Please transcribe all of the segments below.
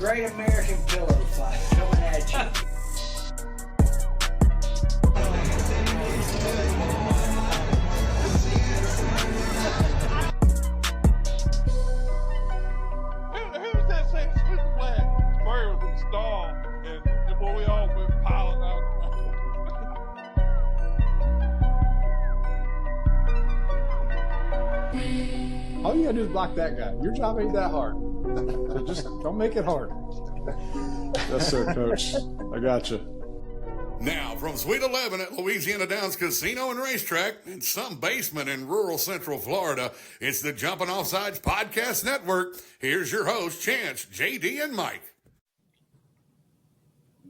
Great American Pillow Fight coming at you. Who's that saying sweet flag? Spurs and stall, and when we all went piling out. All you gotta do is block that guy. Your job ain't that hard. So just don't make it hard. Yes, sir, Coach. I got you. Now, from Suite 11 at Louisiana Downs Casino and Racetrack in some basement in rural Central Florida, it's the Jumpin Offsides Podcast Network. Here's your host, Chance, JD, and Mike.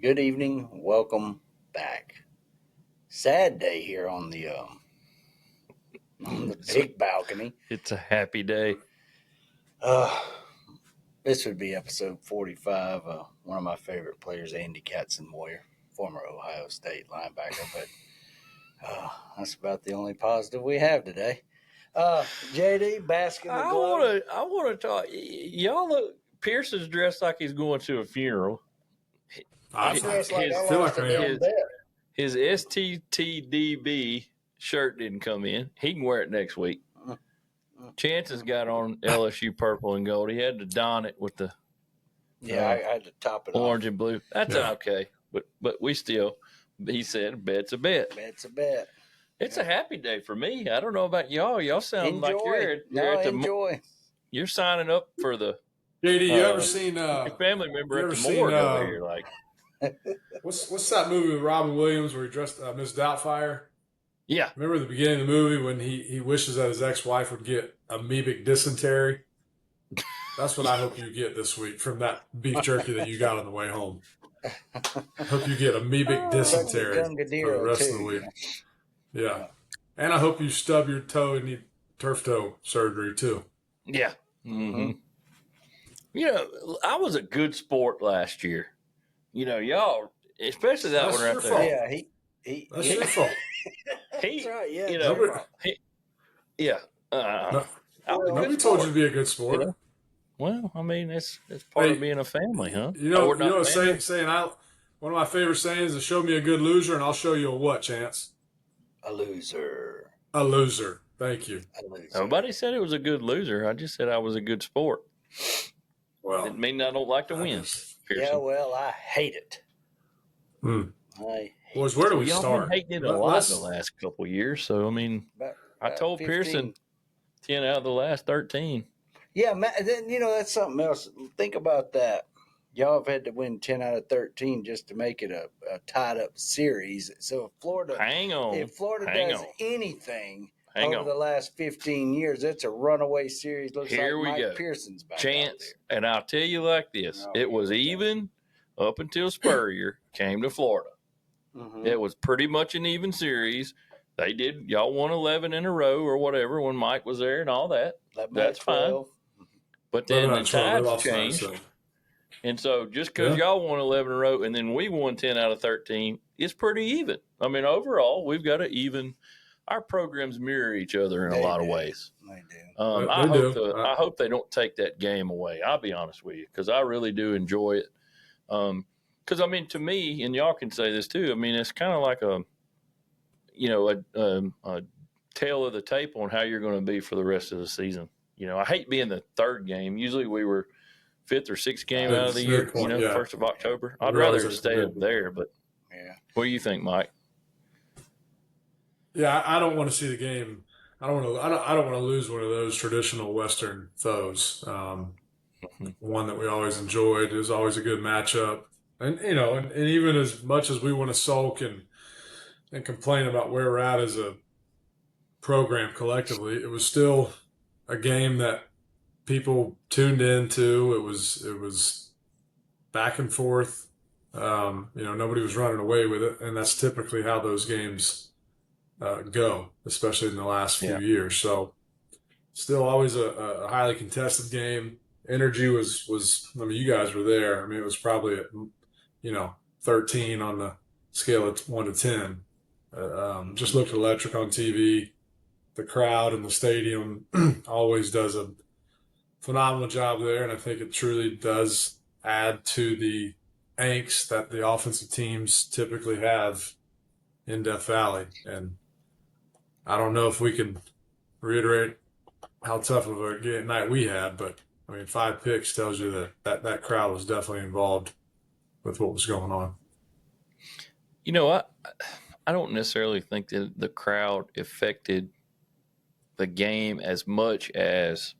Good evening. Welcome back. Sad day here on the big balcony. It's a happy day. This would be episode 45. One of my favorite players, Andy Katzenmoyer, former Ohio State linebacker, but that's about the only positive we have today. JD, basking the glow. I want to talk. Y'all look. Pearson's dressed like he's going to a funeral. I'm dressed like I lost a damn bet. His STTDB shirt didn't come in. He can wear it next week. Chance has got on LSU purple and gold. He had to don it with the I had to top it orange off. and blue. That's okay. But we still, he said, bet's a bet. Bet's a bet. It's a happy day for me. I don't know about y'all. Y'all sound like you're signing up for the JD, you ever seen your family member at the seen, morgue over here? Like, what's that movie with Robin Williams where he dressed Miss Doubtfire? yeah. Remember the beginning of the movie when he wishes that his ex-wife would get amoebic dysentery? That's what I hope you get this week from that beef jerky that you got on the way home. I hope you get amoebic dysentery for the rest of the week. Yeah. And I hope you stub your toe and need turf toe surgery too. Yeah. Mm-hmm. You know, I was a good sport last year. You know, y'all, especially that That's one right your there. fault. Yeah, That's your fault. That's right, yeah. You know, Nobody told you to be a good sport. You know? Well, I mean, it's part of being a family, huh? You know a saying. One of my favorite sayings is "Show me a good loser, and I'll show you a what, Chance." A loser. A loser. Thank you. A loser. Nobody said it was a good loser. I just said I was a good sport. Well, It mean I don't like to win. Pearson. Yeah, well, I hate it. Boys, where do we Y'all start? been hating it a lot in the last couple of years. So I mean, I told 15. Pearson 10 out of the last 13. Yeah, then that's something else. Think about that. Y'all have had to win 10 out of 13 just to make it a tied-up series. So if Florida does anything over the last 15 years, it's a runaway series. Looks Here like we Mike go. Pearson's back Chance, and I'll tell you like this: it was even up until Spurrier came to Florida. Mm-hmm. It was pretty much an even series. Y'all won 11 in a row or whatever when Mike was there and all that. That's fine. But then the tides changed. And so just because y'all won 11 in a row and then we won 10 out of 13, it's pretty even. I mean, overall, we've got our programs mirror each other in a lot of ways. They do. I hope they don't take that game away. I'll be honest with you, because I really do enjoy it. Because, I mean, to me, and y'all can say this too, I mean, it's kind of like a tail of the tape on how you're going to be for the rest of the season. You know, I hate being the third game. Usually we were fifth or sixth game out of the year, 1st of October. I'd rather stay up there, but what do you think, Mike? Yeah, I don't want to see the game. I don't want to lose one of those traditional Western foes. One that we always enjoyed. It was always a good matchup. And and even as much as we want to sulk and complain about where we're at as a program collectively, it was still a game that people tuned into. It was back and forth. Nobody was running away with it, and that's typically how those games go, especially in the last few years. So, still always a highly contested game. Energy was. I mean, you guys were there. I mean, it was probably at 13 on the scale of 1 to 10. Just looked electric on TV. The crowd in the stadium always does a phenomenal job there, and I think it truly does add to the angst that the offensive teams typically have in Death Valley. And I don't know if we can reiterate how tough of a night we had, but I mean, 5 picks tells you that crowd was definitely involved with what was going on. You know, I don't necessarily think that the crowd affected the game as much as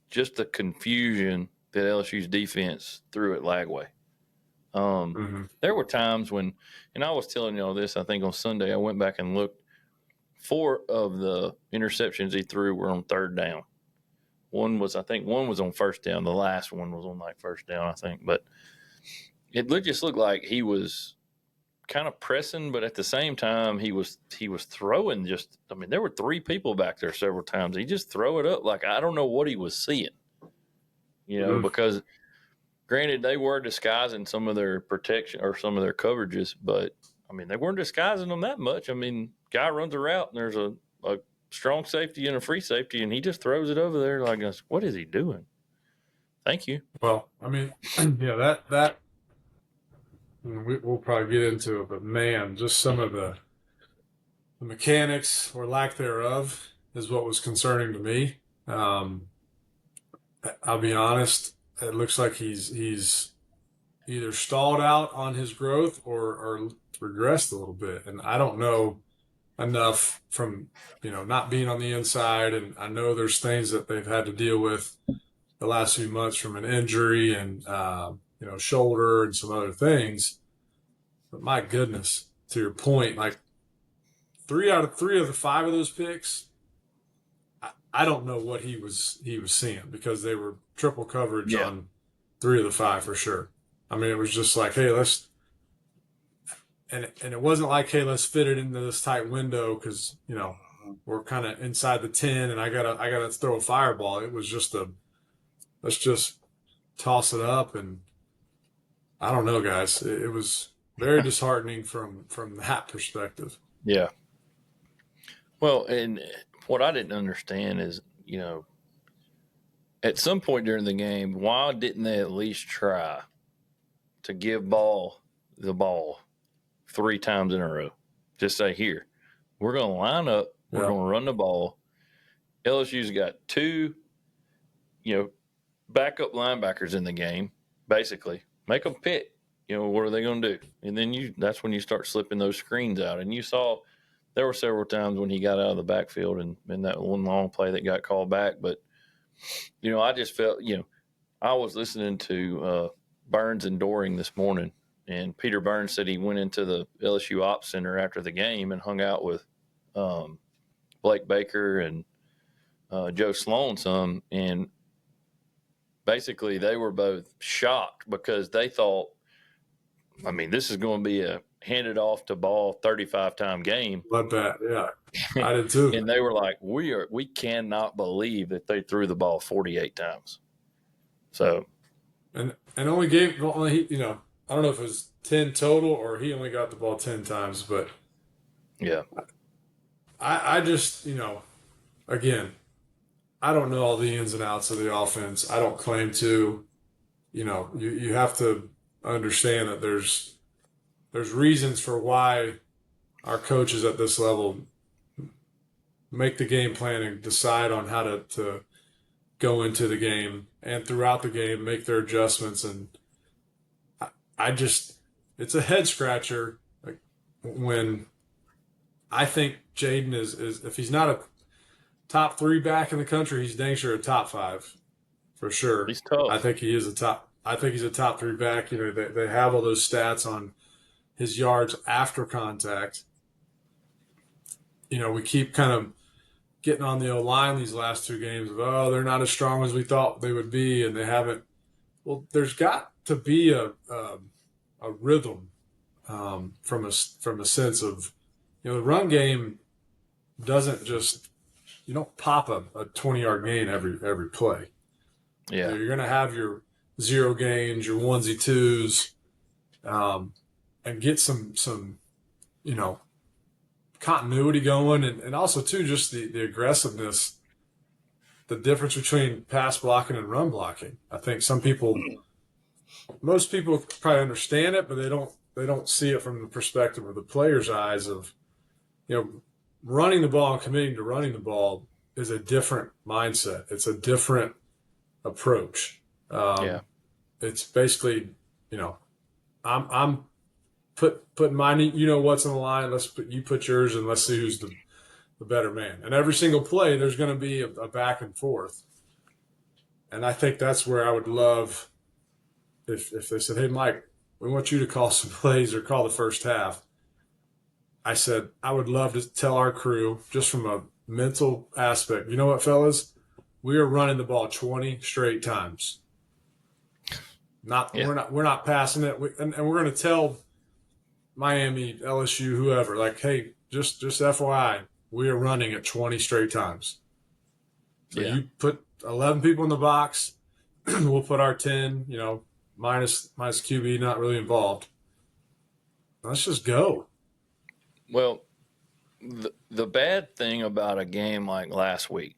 just the confusion that LSU's defense threw at Lagway. There were times when, and I was telling y'all this, I think on Sunday, I went back and looked. 4 of the interceptions he threw were on third down. One was on first down. The last one was on like first down, I think. But it just looked like he was kind of pressing, but at the same time, he was throwing just, I mean, there were 3 people back there several times. He just throw it up like I don't know what he was seeing, because granted, they were disguising some of their protection or some of their coverages, but I mean, they weren't disguising them that much. I mean, guy runs a route and there's a strong safety and a free safety, and he just throws it over there like, what is he doing? Thank you. Well, I mean, yeah, that we'll probably get into it, but man, just some of the mechanics or lack thereof is what was concerning to me. I'll be honest, it looks like he's either stalled out on his growth or regressed a little bit. And I don't know enough from, not being on the inside. And I know there's things that they've had to deal with the last few months from an injury and, shoulder and some other things. But my goodness, to your point, like 3 out of the 5 of those picks, I don't know what he was seeing, because they were triple coverage on 3 of the 5 for sure. I mean, it was just like, hey, and it wasn't like, hey, let's fit it into this tight window because, we're kind of inside the 10 and I gotta throw a fireball. It was just let's just toss it up. And I don't know, guys, it was very disheartening from that perspective. Yeah. Well, and what I didn't understand is, at some point during the game, why didn't they at least try to give the ball 3 times in a row? Just say, here, we're going to line up. We're going to run the ball. LSU's got 2, backup linebackers in the game, basically. Make them pick. What are they going to do? And then that's when you start slipping those screens out. And you saw there were several times when he got out of the backfield and that one long play that got called back. But, I just felt, I was listening to Burns and Doring this morning, and Peter Burns said he went into the LSU Ops Center after the game and hung out with Blake Baker and Joe Sloan some, and basically they were both shocked because they thought, I mean, this is going to be a handed off to ball 35-time game. Love that, yeah. I did too. And they were like, we cannot believe that they threw the ball 48 times. So, and only I don't know if it was 10 total or he only got the ball 10 times, but yeah, I just, again, I don't know all the ins and outs of the offense. I don't claim to. You have to understand that there's reasons for why our coaches at this level make the game plan and decide on how to go into the game and throughout the game make their adjustments. And I just, it's a head scratcher. Like when I think Jaden is if he's not a top 3 back in the country, he's dang sure a top 5 for sure. He's tough. I think he is I think he's a top 3 back. They have all those stats on his yards after contact. We keep kind of getting on the O-line these last 2 games of, they're not as strong as we thought they would be, and they haven't. Well, there's got to be a rhythm from a sense of, the run game doesn't just, you don't pop a 20-yard gain every play. Yeah. You're going to have your 0 gains, your onesie twos, and get some continuity going, and also too just the aggressiveness, the difference between pass blocking and run blocking. I think some people most people probably understand it, but they don't see it from the perspective of the player's eyes of, running the ball and committing to running the ball is a different mindset. It's a different approach. It's basically, I'm putting mine, what's on the line. You put yours and let's see who's the better man. And every single play, there's going to be a back and forth. And I think that's where I would love if they said, hey, Mike, we want you to call some plays or call the first half. I said, I would love to tell our crew, just from a mental aspect, you know what, fellas? We are running the ball 20 straight times. We're not passing it. And we're going to tell Miami, LSU, whoever, like, hey, just FYI, we are running it 20 straight times. So you put 11 people in the box, we'll put our 10, minus QB not really involved. Let's just go. Well, the bad thing about a game like last week,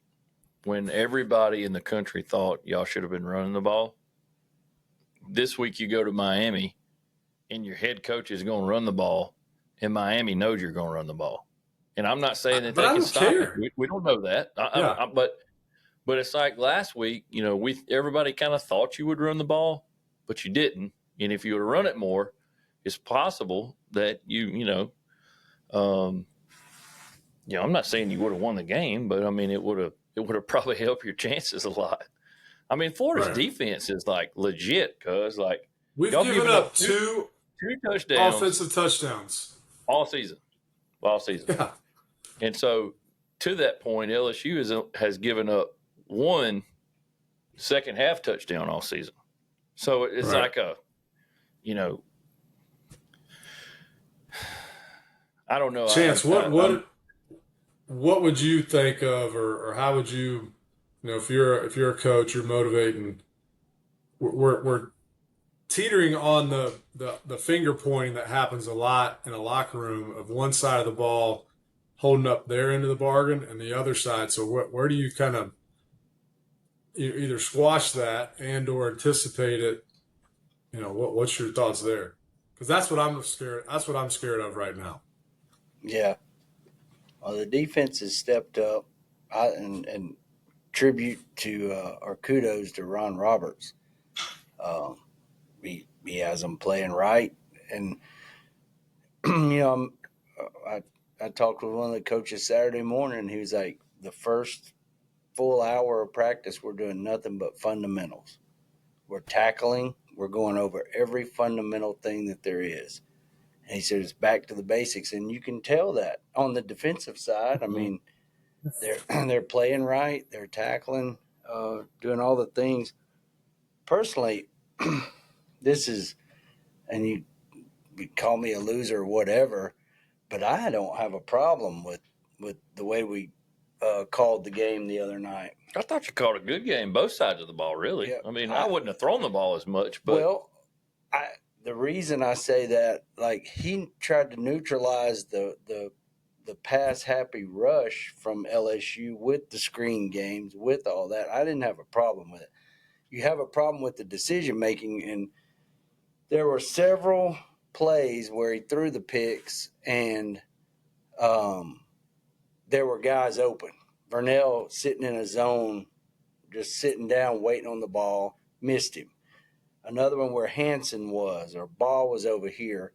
when everybody in the country thought y'all should have been running the ball, this week you go to Miami and your head coach is going to run the ball, and Miami knows you're going to run the ball. And I'm not saying that they can stop it. We don't know that. But it's like last week, everybody kind of thought you would run the ball, but you didn't. And if you would have run it more, it's possible that I'm not saying you would have won the game, but I mean, it would have probably helped your chances a lot. I mean, Florida's defense is like legit, cuz like we've given up two touchdowns, offensive touchdowns all season. Yeah. And so to that point, LSU has given up one second half touchdown all season. So it's like I don't know. Chance, what would you think of, or how would you, if you're a coach, you're motivating. We're teetering on the finger pointing that happens a lot in a locker room of one side of the ball holding up their end of the bargain and the other side. So where do you kind of either squash that and or anticipate it? What's your thoughts there? Because that's what I'm scared. That's what I'm scared of right now. Yeah. Well, the defense has stepped up, and tribute to our kudos to Ron Roberts. He has them playing right, and I talked with one of the coaches Saturday morning. He was like, the first full hour of practice, we're doing nothing but fundamentals. We're tackling. We're going over every fundamental thing that there is. And he said it's back to the basics, and you can tell that on the defensive side. I mean, they're playing right, they're tackling, doing all the things. Personally, this is, and you call me a loser or whatever, but I don't have a problem with the way we called the game the other night. I thought you called a good game, both sides of the ball, really. Yeah, I mean, I wouldn't have thrown the ball as much, but the reason I say that, like, he tried to neutralize the pass happy rush from LSU with the screen games, with all that. I didn't have a problem with it. You have a problem with the decision making, and there were several plays where he threw the picks and there were guys open. Vernell sitting in a zone, just sitting down, waiting on the ball, missed him. Another one where Hansen was, or ball was over here,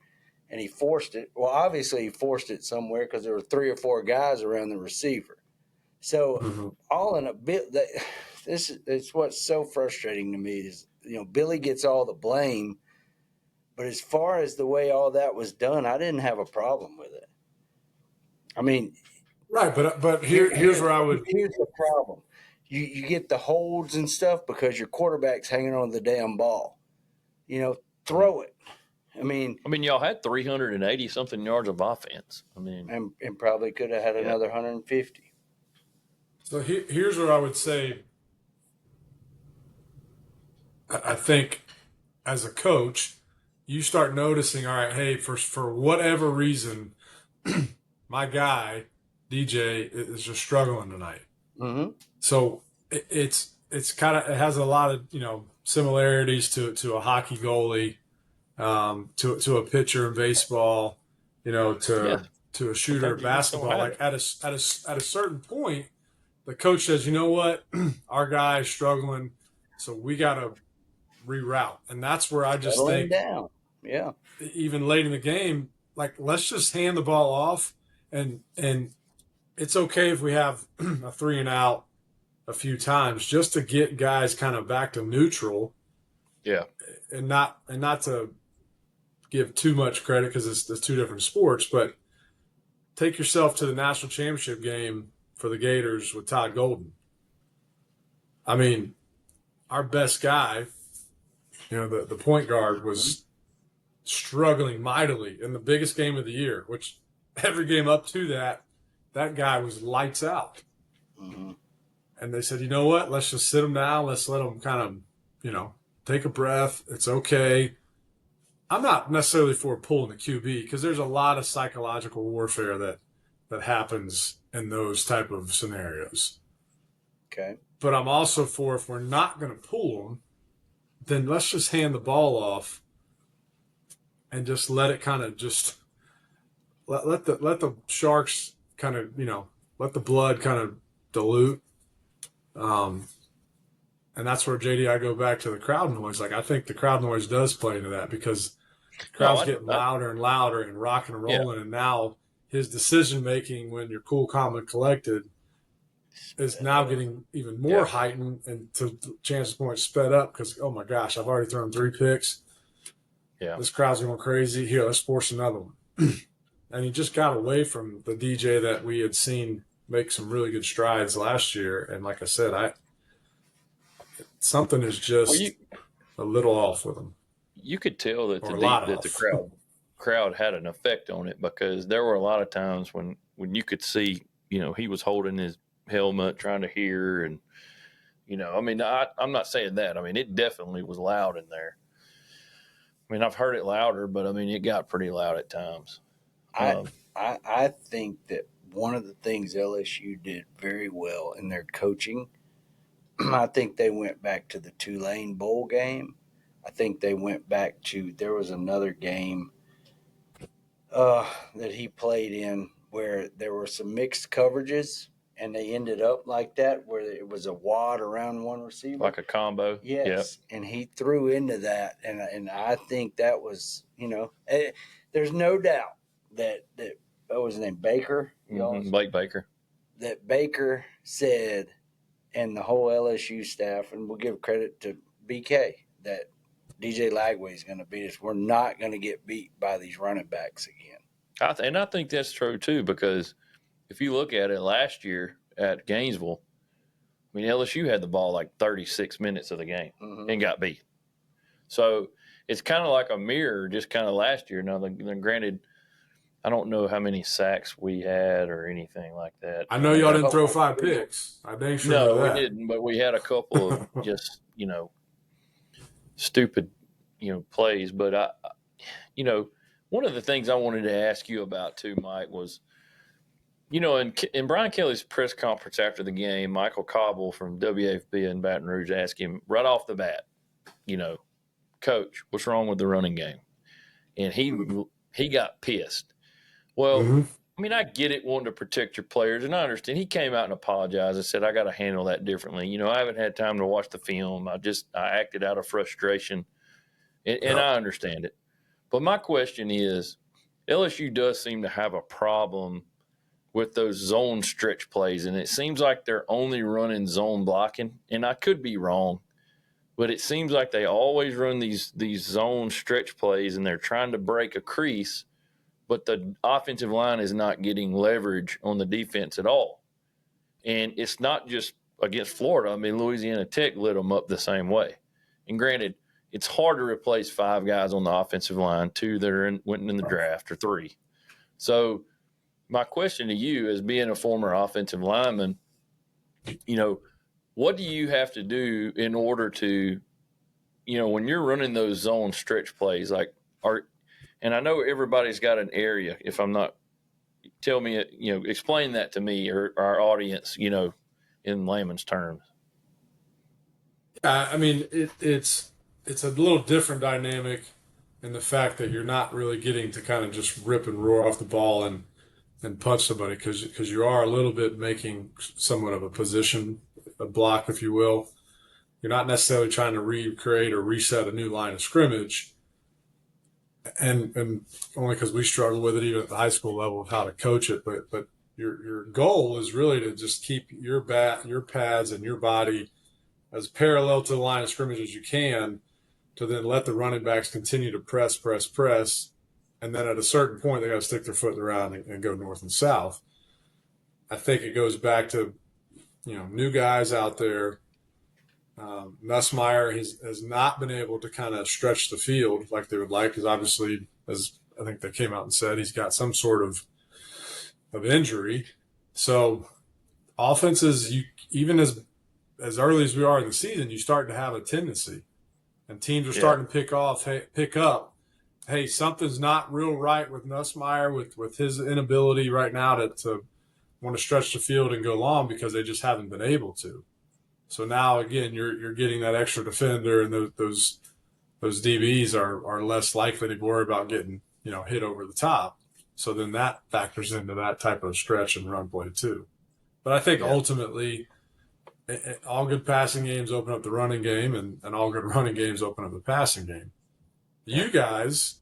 and he forced it. Well, obviously he forced it somewhere because there were 3 or 4 guys around the receiver. So all in a bit, this is what's so frustrating to me is, Billy gets all the blame, but as far as the way all that was done, I didn't have a problem with it. I mean, right, but here's where I would. Here's the problem: you get the holds and stuff because your quarterback's hanging on the damn ball. Throw it. I mean, y'all had 380 something yards of offense. I mean, and probably could have had another 150. So here's what I would say. I think as a coach, you start noticing, all right, hey, for whatever reason, my guy, DJ, is just struggling tonight. Mm-hmm. So it's kind of, it has a lot of, similarities to a hockey goalie, to a pitcher in baseball, to a shooter in basketball. Like at a certain point, the coach says, you know what, our guy is struggling, so we got to reroute. And that's where I just think, down. Yeah, even late in the game, like, let's just hand the ball off, and it's okay if we have a 3 and out a few times, just to get guys kind of back to neutral. Yeah, and not to give too much credit, because it's two different sports, but take yourself to the national championship game for the Gators with Todd Golden. I mean, our best guy, the point guard, was struggling mightily in the biggest game of the year, which every game up to that guy was lights out. Mm-hmm. And they said, you know what, let's just sit him down. Let's let him kind of, take a breath. It's okay. I'm not necessarily for pulling the QB, because there's a lot of psychological warfare that happens in those type of scenarios. Okay. But I'm also for, if we're not going to pull them, then let's just hand the ball off and just let it kind of just let the Sharks kind of, let the blood kind of dilute. And that's where, JD, I go back to the crowd noise. Like, I think the crowd noise does play into that, because the crowd's getting louder and louder and rocking and rolling. Yeah. And now his decision-making, when you're cool, calm, and collected, is now getting even more heightened, and to Chance's point, sped up, because, oh my gosh, I've already thrown 3 picks. Yeah. This crowd's going crazy. Here, let's force another one. And he just got away from the DJ that we had seen make some really good strides last year. And like I said, something is just a little off with him. You could tell that the crowd had an effect on it, because there were a lot of times when you could see, he was holding his helmet trying to hear, and I mean, I'm not saying that. I mean, it definitely was loud in there. I mean, I've heard it louder, but I mean, it got pretty loud at times. I think that one of the things LSU did very well in their coaching, I think they went back to the Tulane Bowl game. I think they went back to, there was another game that he played in where there were some mixed coverages, and they ended up like that, where it was a wad around one receiver. Like a combo. Yes. Yep. And he threw into that. And I think that was, there's no doubt that what was his name, Baker? Mm-hmm. Blake Baker. That Baker said, and the whole LSU staff, and we'll give credit to BK, that DJ Lagway is going to beat us. We're not going to get beat by these running backs again. And I think that's true too, because if you look at it last year at Gainesville, I mean, LSU had the ball like 36 minutes of the game and got beat. So it's kind of like a mirror, just kind of last year. Now, granted, I don't know how many sacks we had or anything like that. I know y'all didn't throw 5 picks. I think sure. No, we didn't, but we had a couple of just, stupid, plays. But one of the things I wanted to ask you about too, Mike, was, in Brian Kelly's press conference after the game, Michael Cobble from WFB in Baton Rouge asked him right off the bat, Coach, what's wrong with the running game? And he got pissed. Well, I mean, I get it, wanting to protect your players, and I understand. He came out and apologized and said, I got to handle that differently. I haven't had time to watch the film. I acted out of frustration, and I understand it. But my question is, LSU does seem to have a problem with those zone stretch plays, and it seems like they're only running zone blocking, and I could be wrong, but it seems like they always run these zone stretch plays, and they're trying to break a crease, but the offensive line is not getting leverage on the defense at all. And it's not just against Florida. I mean, Louisiana Tech lit them up the same way. And granted, it's hard to replace 5 guys on the offensive line, 2 that went in the draft, or 3. So my question to you, as being a former offensive lineman, what do you have to do in order to, when you're running those zone stretch plays, and I know everybody's got an area. If I'm not, tell me, explain that to me or our audience, in layman's terms. I mean, it's a little different dynamic in the fact that you're not really getting to kind of just rip and roar off the ball and punch somebody because you are a little bit making somewhat of a position, a block, if you will. You're not necessarily trying to recreate or reset a new line of scrimmage. And only because we struggle with it even at the high school level of how to coach it, but your goal is really to just keep your pads and your body as parallel to the line of scrimmage as you can, to then let the running backs continue to press, and then at a certain point they got to stick their foot in the ground and go north and south. I think it goes back to new guys out there. Nussmeier has not been able to kind of stretch the field like they would like, because obviously, as I think they came out and said, he's got some sort of injury. So offenses, even as early as we are in the season, you start to have a tendency, and teams are starting to pick up. Hey, something's not real right with Nussmeier with his inability right now to want to stretch the field and go long because they just haven't been able to. So now again, you're getting that extra defender, and those DBs are less likely to worry about getting hit over the top. So then that factors into that type of stretch and run play too. But I think ultimately, all good passing games open up the running game, and all good running games open up the passing game. You guys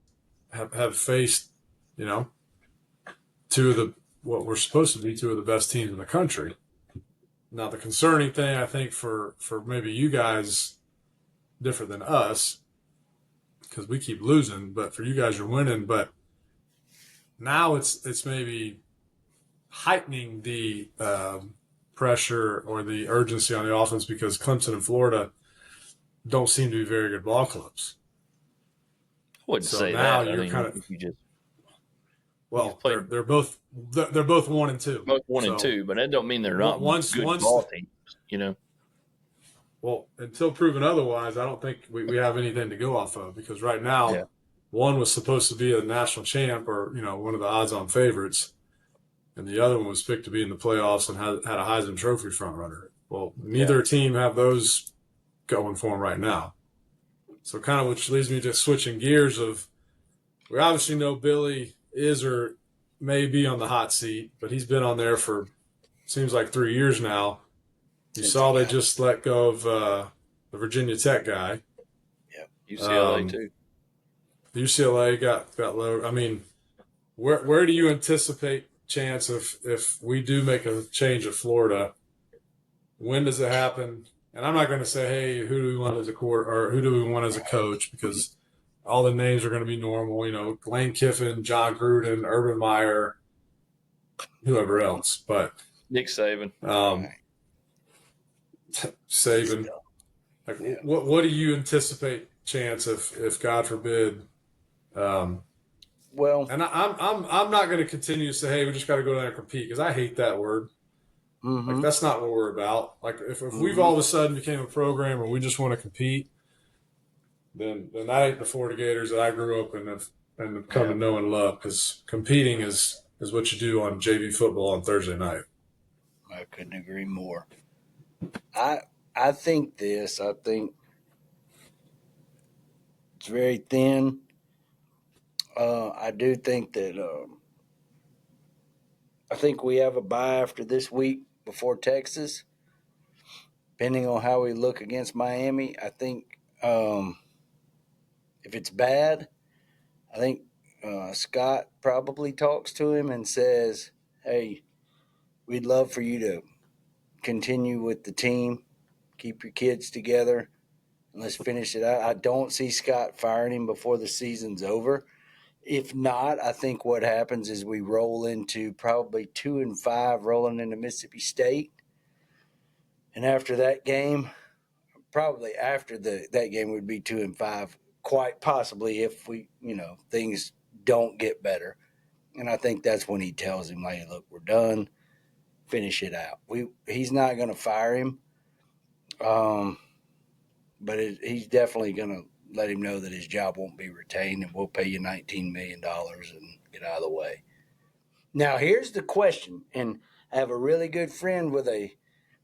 have faced two of what were supposed to be two of the best teams in the country. Now, the concerning thing, I think, for maybe you guys, different than us, because we keep losing, but for you guys, you're winning. But now it's maybe heightening the pressure or the urgency on the offense, because Clemson and Florida don't seem to be very good ball clubs. I wouldn't say now that. you're kind of they're both 1 and 2. Both 1 and 2, but that don't mean they're not good ball teams. Well, until proven otherwise, I don't think we have anything to go off of, because right now, one was supposed to be a national champ or one of the odds-on favorites, and the other one was picked to be in the playoffs and had a Heisman Trophy front runner. Well, neither team have those going for them right now. So kind of which leads me to switching gears of, we obviously know Billy is or may be on the hot seat, but he's been on there for seems like 3 years now. You saw they just let go of the Virginia Tech guy. Yeah, UCLA too. UCLA got low. I mean, where do you anticipate chance if we do make a change at Florida? When does it happen? And I'm not going to say, hey, who do we want as a or who do we want as a coach, because all the names are going to be normal. Lane Kiffin, John Gruden, Urban Meyer, whoever else. But Nick Saban. Saban. What do you anticipate chance if God forbid? Well, and I'm not going to continue to say, hey, we just got to go down and compete, because I hate that word. Mm-hmm. Like, that's not what we're about. Like, if we've all of a sudden became a program where we just want to compete, then that ain't the Florida Gators that I grew up in and have come to know and love, because competing is what you do on JV football on Thursday night. I couldn't agree more. I think it's very thin. I do think that I think we have a bye after this week before Texas, depending on how we look against Miami. I think if it's bad, I think Scott probably talks to him and says, hey, we'd love for you to continue with the team, keep your kids together, and let's finish it out. I don't see Scott firing him before the season's over. If not, I think what happens is we roll into probably 2-5, rolling into Mississippi State. And after that game, probably after that game would be 2-5, quite possibly if we, things don't get better. And I think that's when he tells him, like, look, we're done, finish it out. He's not going to fire him, but he's definitely going to let him know that his job won't be retained, and we'll pay you $19 million and get out of the way. Now, here's the question, and I have a really good friend with a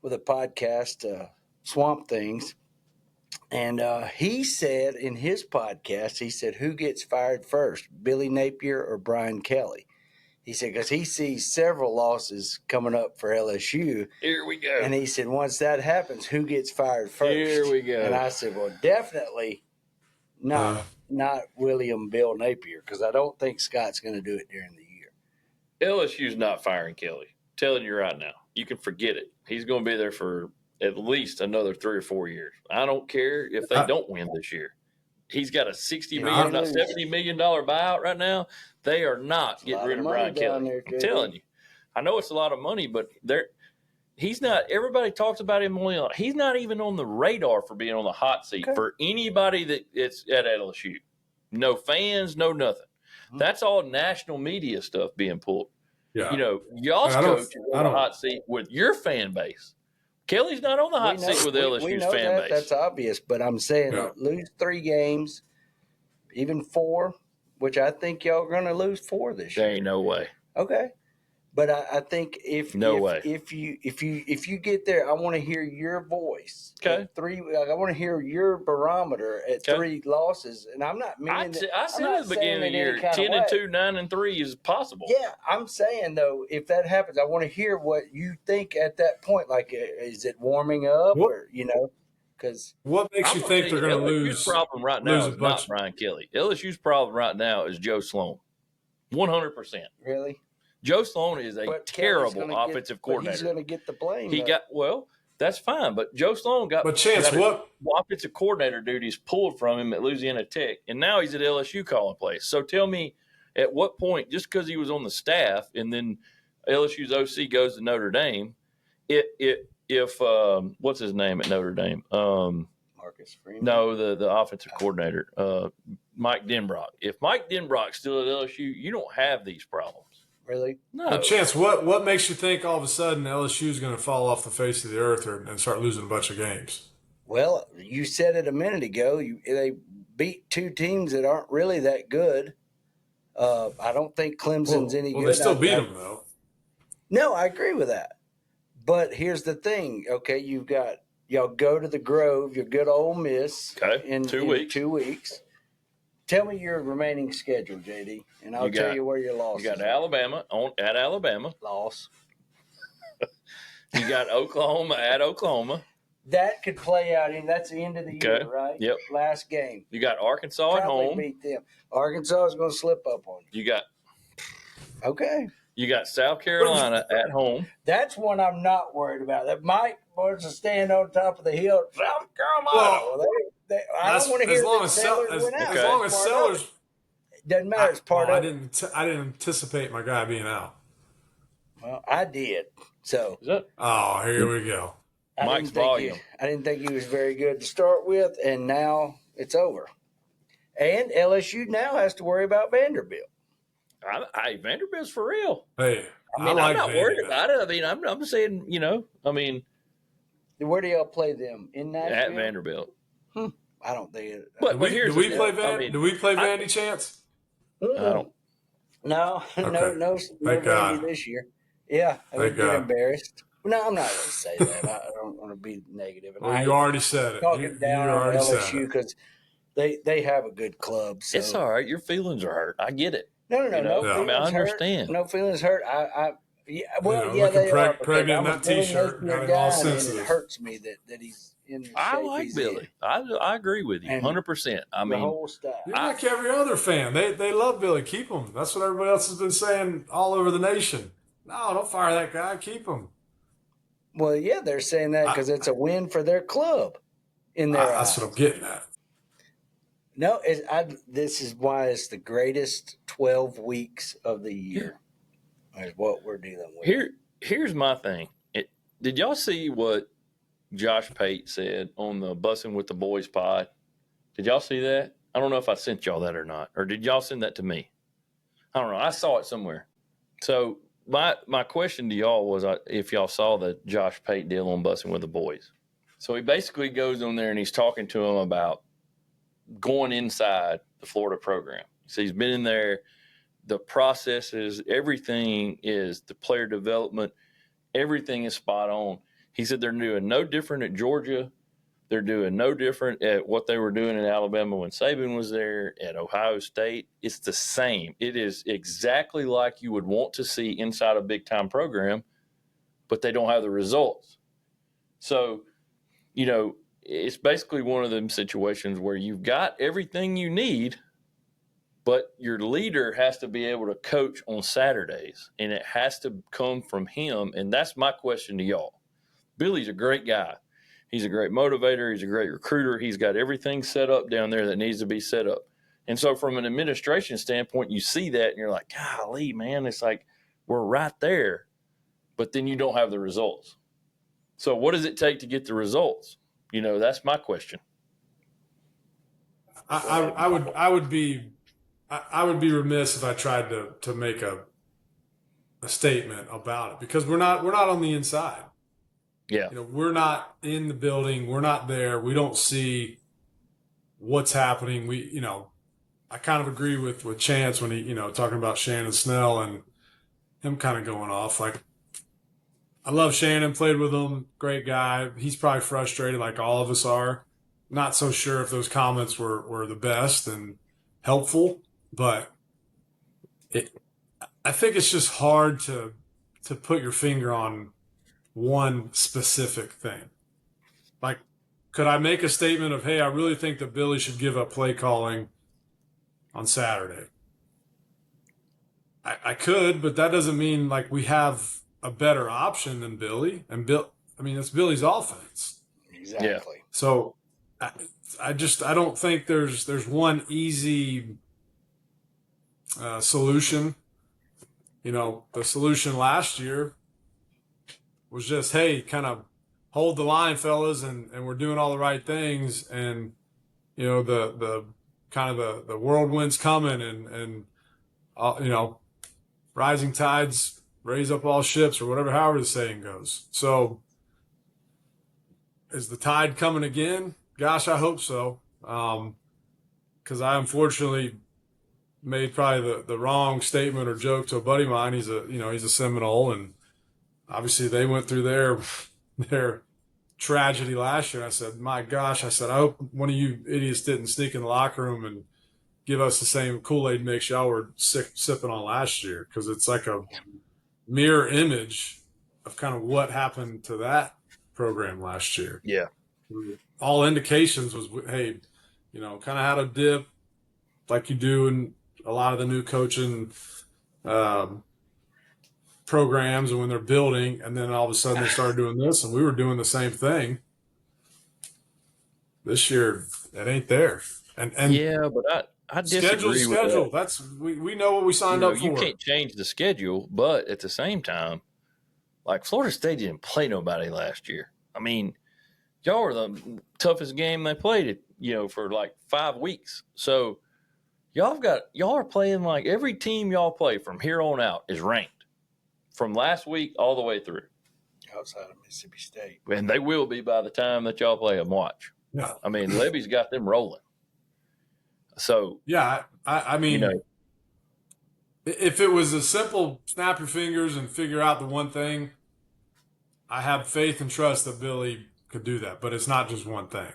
podcast, Swamp Things, And he said in his podcast, he said, who gets fired first, Billy Napier or Brian Kelly? He said, because he sees several losses coming up for LSU. Here we go. And he said, once that happens, who gets fired first? Here we go. And I said, well, definitely not William Bill Napier, because I don't think Scott's going to do it during the year. LSU's not firing Kelly. I'm telling you right now. You can forget it. He's going to be there for at least another 3 or 4 years. I don't care if they don't win this year. He's got a $70 million buyout right now. They are not getting rid of Brian Kelly. I'm telling you. I know it's a lot of money, but he's not. Everybody talks about him only. He's not even on the radar for being on the hot seat for anybody that's at LSU. No fans, no nothing. That's all national media stuff being pulled. Yeah. Y'all's coach is on the hot seat with your fan base. Kelly's not on the hot seat with LSU's fan base. That's obvious, but I'm saying lose 3 games, even 4, which I think y'all are going to lose 4 this year. There ain't no way. Okay. But I think if you get there, I want to hear your voice. Okay. I want to hear your barometer at 3 losses, and I'm not meaning that. I said at the beginning of the year, 10-2, 9-3 is possible. Yeah, I'm saying though, if that happens, I want to hear what you think at that point. Like, is it warming up, or because what makes you think they're going to lose? LSU's problem right now is not Brian Kelly. LSU's problem right now is Joe Sloan, 100%. Really. Joe Sloan is a terrible offensive coordinator. He's going to get the blame. That's fine, but Joe Sloan got offensive coordinator duties pulled from him at Louisiana Tech, and now he's at LSU calling plays. So tell me, at what point, just because he was on the staff and then LSU's OC goes to Notre Dame, if what's his name at Notre Dame? Marcus Freeman? No, the offensive coordinator, Mike Denbrock. If Mike Denbrock's still at LSU, you don't have these problems. Really? No. But Chance, what makes you think all of a sudden LSU is going to fall off the face of the earth and start losing a bunch of games? Well, you said it a minute ago. They beat 2 teams that aren't really that good. I don't think Clemson's any good. They still beat them, though. No, I agree with that. But here's the thing. Okay, y'all go to the Grove, your good Ole Miss. Okay, in 2 weeks. 2 weeks. Tell me your remaining schedule, JD, and I'll tell you where your loss is. You got Alabama at Alabama. Loss. You got Oklahoma at Oklahoma. That could play out that's the end of the year, right? Yep. Last game. You got Arkansas at home. Beat them. Arkansas is going to slip up on you. You got South Carolina at home. That's one I'm not worried about. That Mike wants to stand on top of the hill. South Carolina. I don't want to hear as long as Sellers doesn't matter. It's part of. I didn't anticipate my guy being out. Well, I did. So. Here we go. Mike's volume. I didn't think he was very good to start with, and now it's over. And LSU now has to worry about Vanderbilt. Vanderbilt's for real. Hey, I'm not worried about it. I mean, I'm saying, where do y'all play them? In Nashville? At Vanderbilt. I don't think it. Do we play Vandy, Chance? I don't. No, no Vandy this year. Yeah, I would get embarrassed. No, I'm not going to say that. I don't want to be negative. Well, you already said it. Talking down on LSU because they have a good club. So. It's all right. Your feelings are hurt. I get it. No. I understand. No feelings hurt. They are. Pregnant in that T-shirt. It hurts me that he's in the shape I like Billy. I agree with you 100%. I mean, the whole staff. You're like every other fan. They love Billy. Keep him. That's what everybody else has been saying all over the nation. No, don't fire that guy. Keep him. Well, yeah, they're saying that because it's a win for their club. That's what I'm getting at. No, this is why it's the greatest 12 weeks of the year. Is what we're dealing with. Here's my thing. Did y'all see what Josh Pate said on the Bussing with the Boys pod? Did y'all see that? I don't know if I sent y'all that or not. Or did y'all send that to me? I don't know. I saw it somewhere. So my question to y'all was if y'all saw the Josh Pate deal on Bussing with the Boys. So he basically goes on there and he's talking to him about going inside the Florida program. So he's been in there. The processes, everything is the player development. Everything is spot on. He said they're doing no different at Georgia They're doing no different at what they were doing in Alabama when Saban was there, at Ohio State. It's the same. It is exactly like you would want to see inside a big-time program, but they don't have the results. So, it's basically one of them situations where you've got everything you need, but your leader has to be able to coach on Saturdays, and it has to come from him. And that's my question to y'all. Billy's a great guy. He's a great motivator. He's a great recruiter. He's got everything set up down there that needs to be set up. And so from an administration standpoint, you see that and you're like, golly, man, it's like we're right there, but then you don't have the results. So what does it take to get the results? That's my question. I would be remiss if I tried to make a statement about it, because we're not on the inside. Yeah. We're not in the building. We're not there. We don't see what's happening. I kind of agree with Chance when he, talking about Shannon Snell and him kind of going off. Like, I love Shannon, played with him, great guy. He's probably frustrated like all of us are. Not so sure if those comments were the best and helpful, but I think it's just hard to put your finger on one specific thing. Like, could I make a statement of, hey, I really think that Billy should give up play calling on Saturday? I could, but that doesn't mean like we have a better option than Billy. And it's Billy's offense. Exactly. Yeah. So I don't think there's one easy solution. The solution last year was just, hey, kind of hold the line, fellas, and we're doing all the right things, and the kind of the whirlwind's coming, and rising tides raise up all ships, or however the saying goes. So is the tide coming again? Gosh, I hope so, because I unfortunately made probably the wrong statement or joke to a buddy of mine. He's a Seminole, and obviously they went through their tragedy last year. I said, my gosh, I hope one of you idiots didn't sneak in the locker room and give us the same Kool-Aid mix y'all were sipping on last year, because it's like a mirror image of kind of what happened to that program last year. Yeah. All indications was, hey, kind of had a dip like you do in a lot of the new coaching programs, and when they're building, and then all of a sudden they started doing this, and we were doing the same thing. This year, it ain't there. And yeah, but I disagree with schedule. that. That's we know what we signed up for. You can't change the schedule, but at the same time, like Florida State didn't play nobody last year. I mean, y'all were the toughest game they played for like 5 weeks. So y'all are playing like every team y'all play from here on out is ranked from last week all the way through. Outside of Mississippi State. And they will be by the time that y'all play them. Watch. Yeah. I mean, Levy's got them rolling. So yeah, I mean, if it was a simple snap your fingers and figure out the one thing, I have faith and trust that Billy could do that. But it's not just one thing.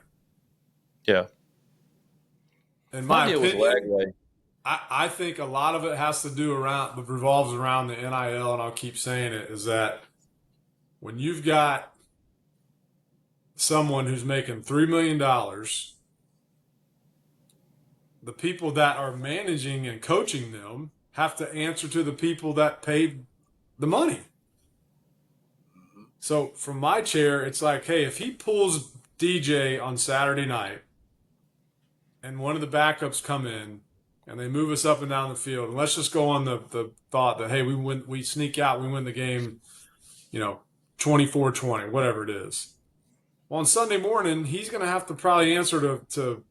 Yeah. In my opinion, I think a lot of it has to do revolves around the NIL, and I'll keep saying it, is that when you've got someone who's making $3 million, the people that are managing and coaching them have to answer to the people that paid the money. So from my chair, it's like, hey, if he pulls DJ on Saturday night and one of the backups come in and they move us up and down the field, and let's just go on the thought that, hey, we sneak out, we win the game, 24-20, whatever it is. Well, on Sunday morning, he's going to have to probably answer to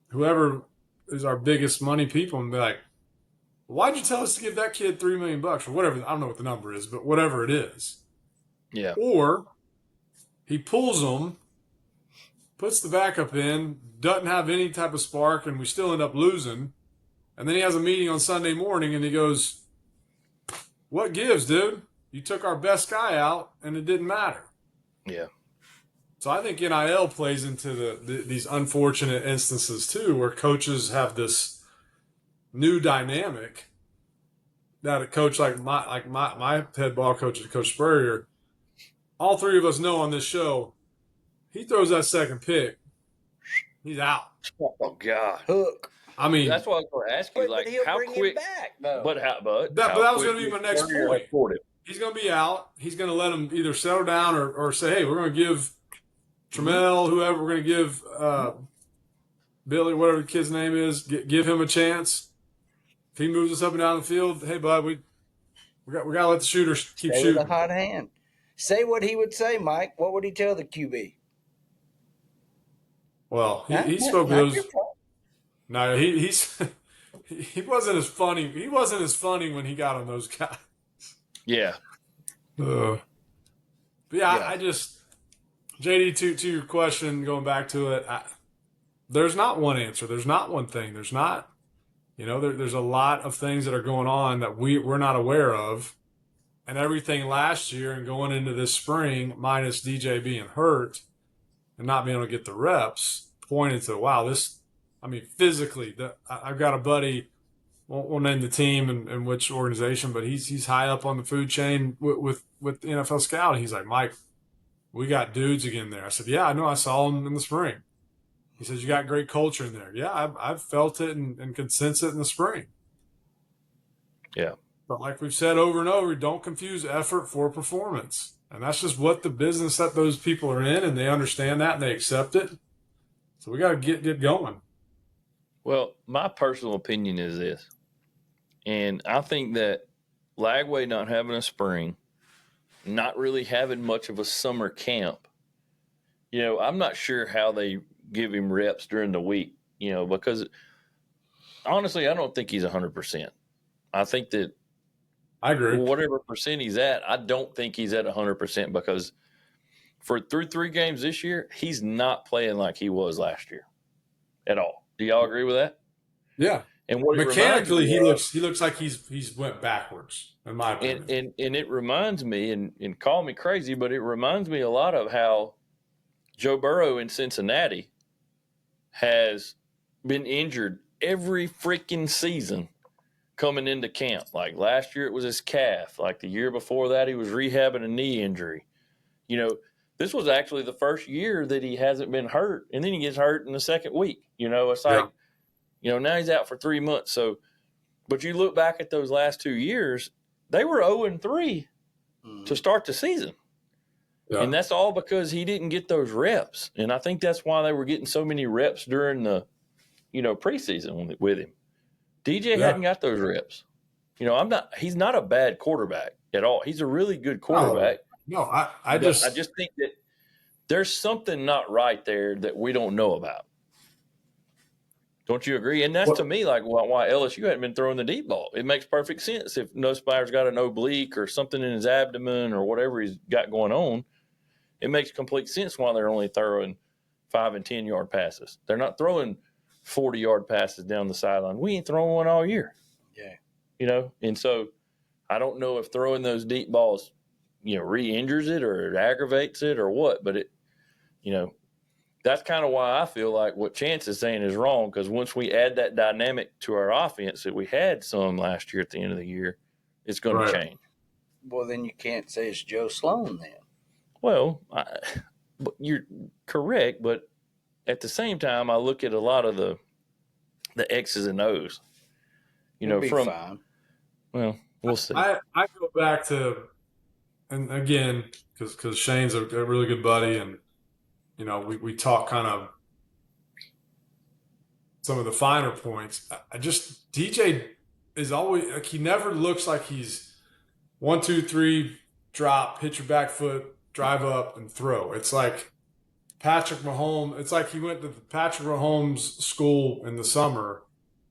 whoever is our biggest money people and be like, why'd you tell us to give that kid $3 million or whatever? I don't know what the number is, but whatever it is. Yeah. Or he pulls them, puts the backup in, doesn't have any type of spark, and we still end up losing. And then he has a meeting on Sunday morning and he goes, what gives, dude? You took our best guy out and it didn't matter. Yeah. So I think NIL plays into these unfortunate instances too, where coaches have this new dynamic that a coach like my head ball coach, Coach Spurrier, all three of us know on this show, he throws that second pick, he's out. Oh God, hook. I mean, that's what I was going to ask you. Like, how quick? Back, though. But that was going to be my next point. He's going to be out. He's going to let him either settle down or say, hey, we're going to give Trammell, whoever, we're going to give Billy, whatever the kid's name is, give him a chance. If he moves us up and down the field, hey, bud, we got to let the shooters keep shooting. With a hot hand. Say what he would say, Mike. What would he tell the QB? Well, he spoke those. No, he wasn't as funny. He wasn't as funny when he got on those guys. Yeah. But yeah, I just JD to your question, going back to it, there's not one answer. There's not one thing. There's not. There's a lot of things that are going on that we're not aware of, and everything last year and going into this spring, minus DJ being hurt and not being able to get the reps, pointed to physically. I've got a buddy, won't name the team and which organization, but he's high up on the food chain with NFL Scout. He's like, Mike, we got dudes again there. I said, yeah, I know. I saw them in the spring. He says, you got great culture in there. Yeah, I've felt it and could sense it in the spring. Yeah. But like we've said over and over, don't confuse effort for performance. And that's just what the business that those people are in, and they understand that and they accept it. So we got to get going. Well, my personal opinion is this, and I think that Lagway not having a spring, not really having much of a summer camp, I'm not sure how they give him reps during the week, because honestly, I don't think he's 100%. I think that I agree. Whatever percent he's at, I don't think he's at 100% because through 3 games this year, he's not playing like he was last year at all. Do y'all agree with that? Yeah. And what mechanically, he looks like he's went backwards, in my opinion. And it reminds me, and call me crazy, but it reminds me a lot of how Joe Burrow in Cincinnati has been injured every freaking season coming into camp. Like last year it was his calf. Like the year before that he was rehabbing a knee injury. This was actually the first year that he hasn't been hurt, and then he gets hurt in the second week. It's like, now he's out for 3 months. So, but you look back at those last 2 years, they were 0-3 to start the season. Yeah. And that's all because he didn't get those reps. And I think that's why they were getting so many reps during the, preseason with him. DJ hadn't got those reps. He's not a bad quarterback at all. He's a really good quarterback. No, I just think that there's something not right there that we don't know about. Don't you agree? And that's to me like why LSU hadn't been throwing the deep ball. It makes perfect sense if Nussmeier's got an oblique or something in his abdomen or whatever he's got going on. It makes complete sense why they're only throwing 5 and 10 yard passes. They're not throwing 40-yard passes down the sideline. We ain't throwing one all year. Yeah. And so I don't know if throwing those deep balls, re-injures it or it aggravates it or what, but it, that's kind of why I feel like what Chance is saying is wrong, because once we add that dynamic to our offense that we had some last year at the end of the year, it's going to change. Well, then you can't say it's Joe Sloan then. Well, you're correct, but at the same time, I look at a lot of the X's and O's. Fine. Well, we'll see. I go back to, and again, because Shane's a really good buddy, and we talk kind of some of the finer points. DJ is always like, he never looks like he's 1, 2, 3, drop, hit your back foot, drive up and throw. It's like Patrick Mahomes. It's like he went to the Patrick Mahomes school in the summer,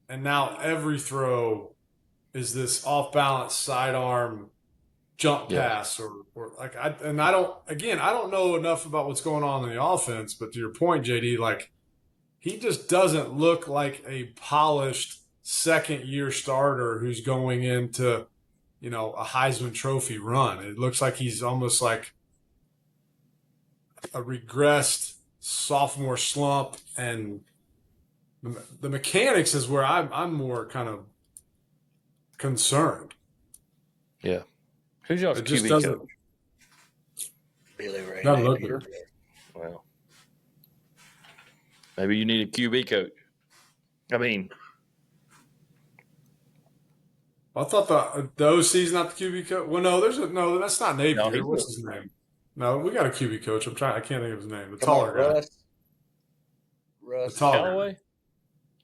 and now every throw is this off balance sidearm jump pass or like I don't know enough about what's going on in the offense, but to your point, JD, like he just doesn't look like a polished second year starter who's going into a Heisman Trophy run. It looks like he's almost like a regressed sophomore slump, and the mechanics is where I'm more kind of concerned. Yeah. Who's y'all's QB coach? Billy Napier. Well, maybe you need a QB coach. I mean, I thought the OC's not the QB coach. Well, no, that's not Napier. No, what's his name? No, we got a QB coach. I can't think of his name. The taller guy. Russ. Callaway?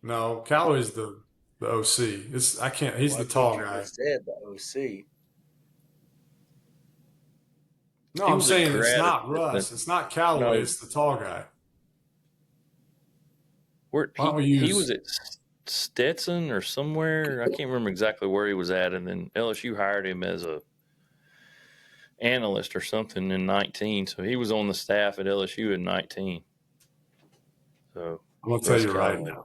No, Callaway's the OC. He's the tall guy. Said the OC. No, I'm saying it's not Russ. It's not Callaway. No. It's the tall guy. He was at Stetson or somewhere. I can't remember exactly where he was at, and then LSU hired him as a analyst or something in 19. So he was on the staff at LSU in 19. So I'm gonna tell you right now.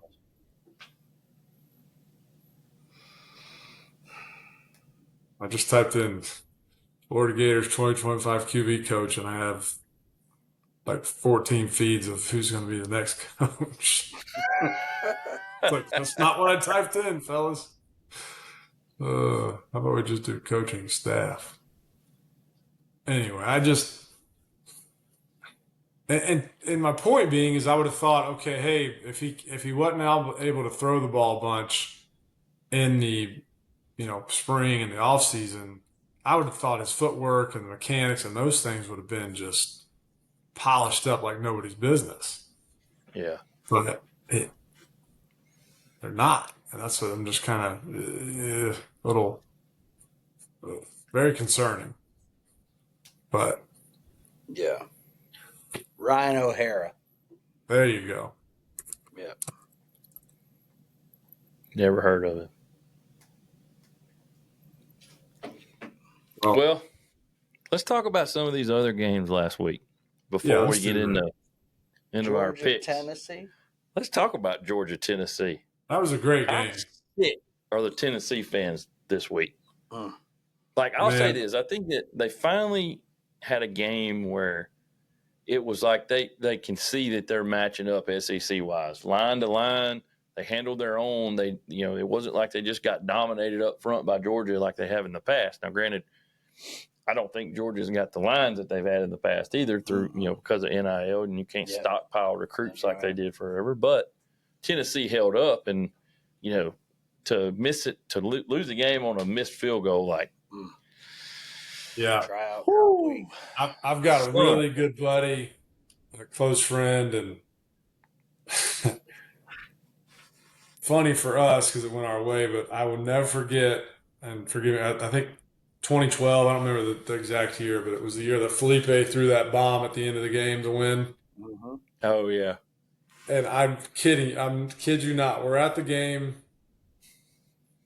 I just typed in Florida Gators 2025 QB coach, and I have like 14 feeds of who's going to be the next coach. That's not what I typed in, fellas. How about we just do coaching staff? Anyway, and my point being is I would have thought, okay, hey, if he wasn't able to throw the ball a bunch in the spring and the off season, I would have thought his footwork and the mechanics and those things would have been just polished up like nobody's business. Yeah. But they're not. And that's what I'm just kind of little very concerning. But yeah. Ryan O'Hara. There you go. Yeah. Never heard of it. Well, let's talk about some of these other games last week before we get into our picks. Tennessee. Let's talk about Georgia, Tennessee. That was a great game. How sick are the Tennessee fans this week? I'll say this. I think that they finally had a game where it was like they can see that they're matching up SEC-wise. Line to line, they handled their own. It wasn't like they just got dominated up front by Georgia like they have in the past. Now, granted, I don't think Georgia's got the lines that they've had in the past either through, because of NIL, and you can't stockpile recruits like they did forever. But Tennessee held up, and, to miss it, to lose the game on a missed field goal, yeah. I've got a really good buddy, a close friend, and funny for us because it went our way, but I will never forget, and forgive me, I think 2012, I don't remember the exact year, but it was the year that Felipe threw that bomb at the end of the game to win. Mm-hmm. Oh, yeah. And I'm kid you not, we're at the game.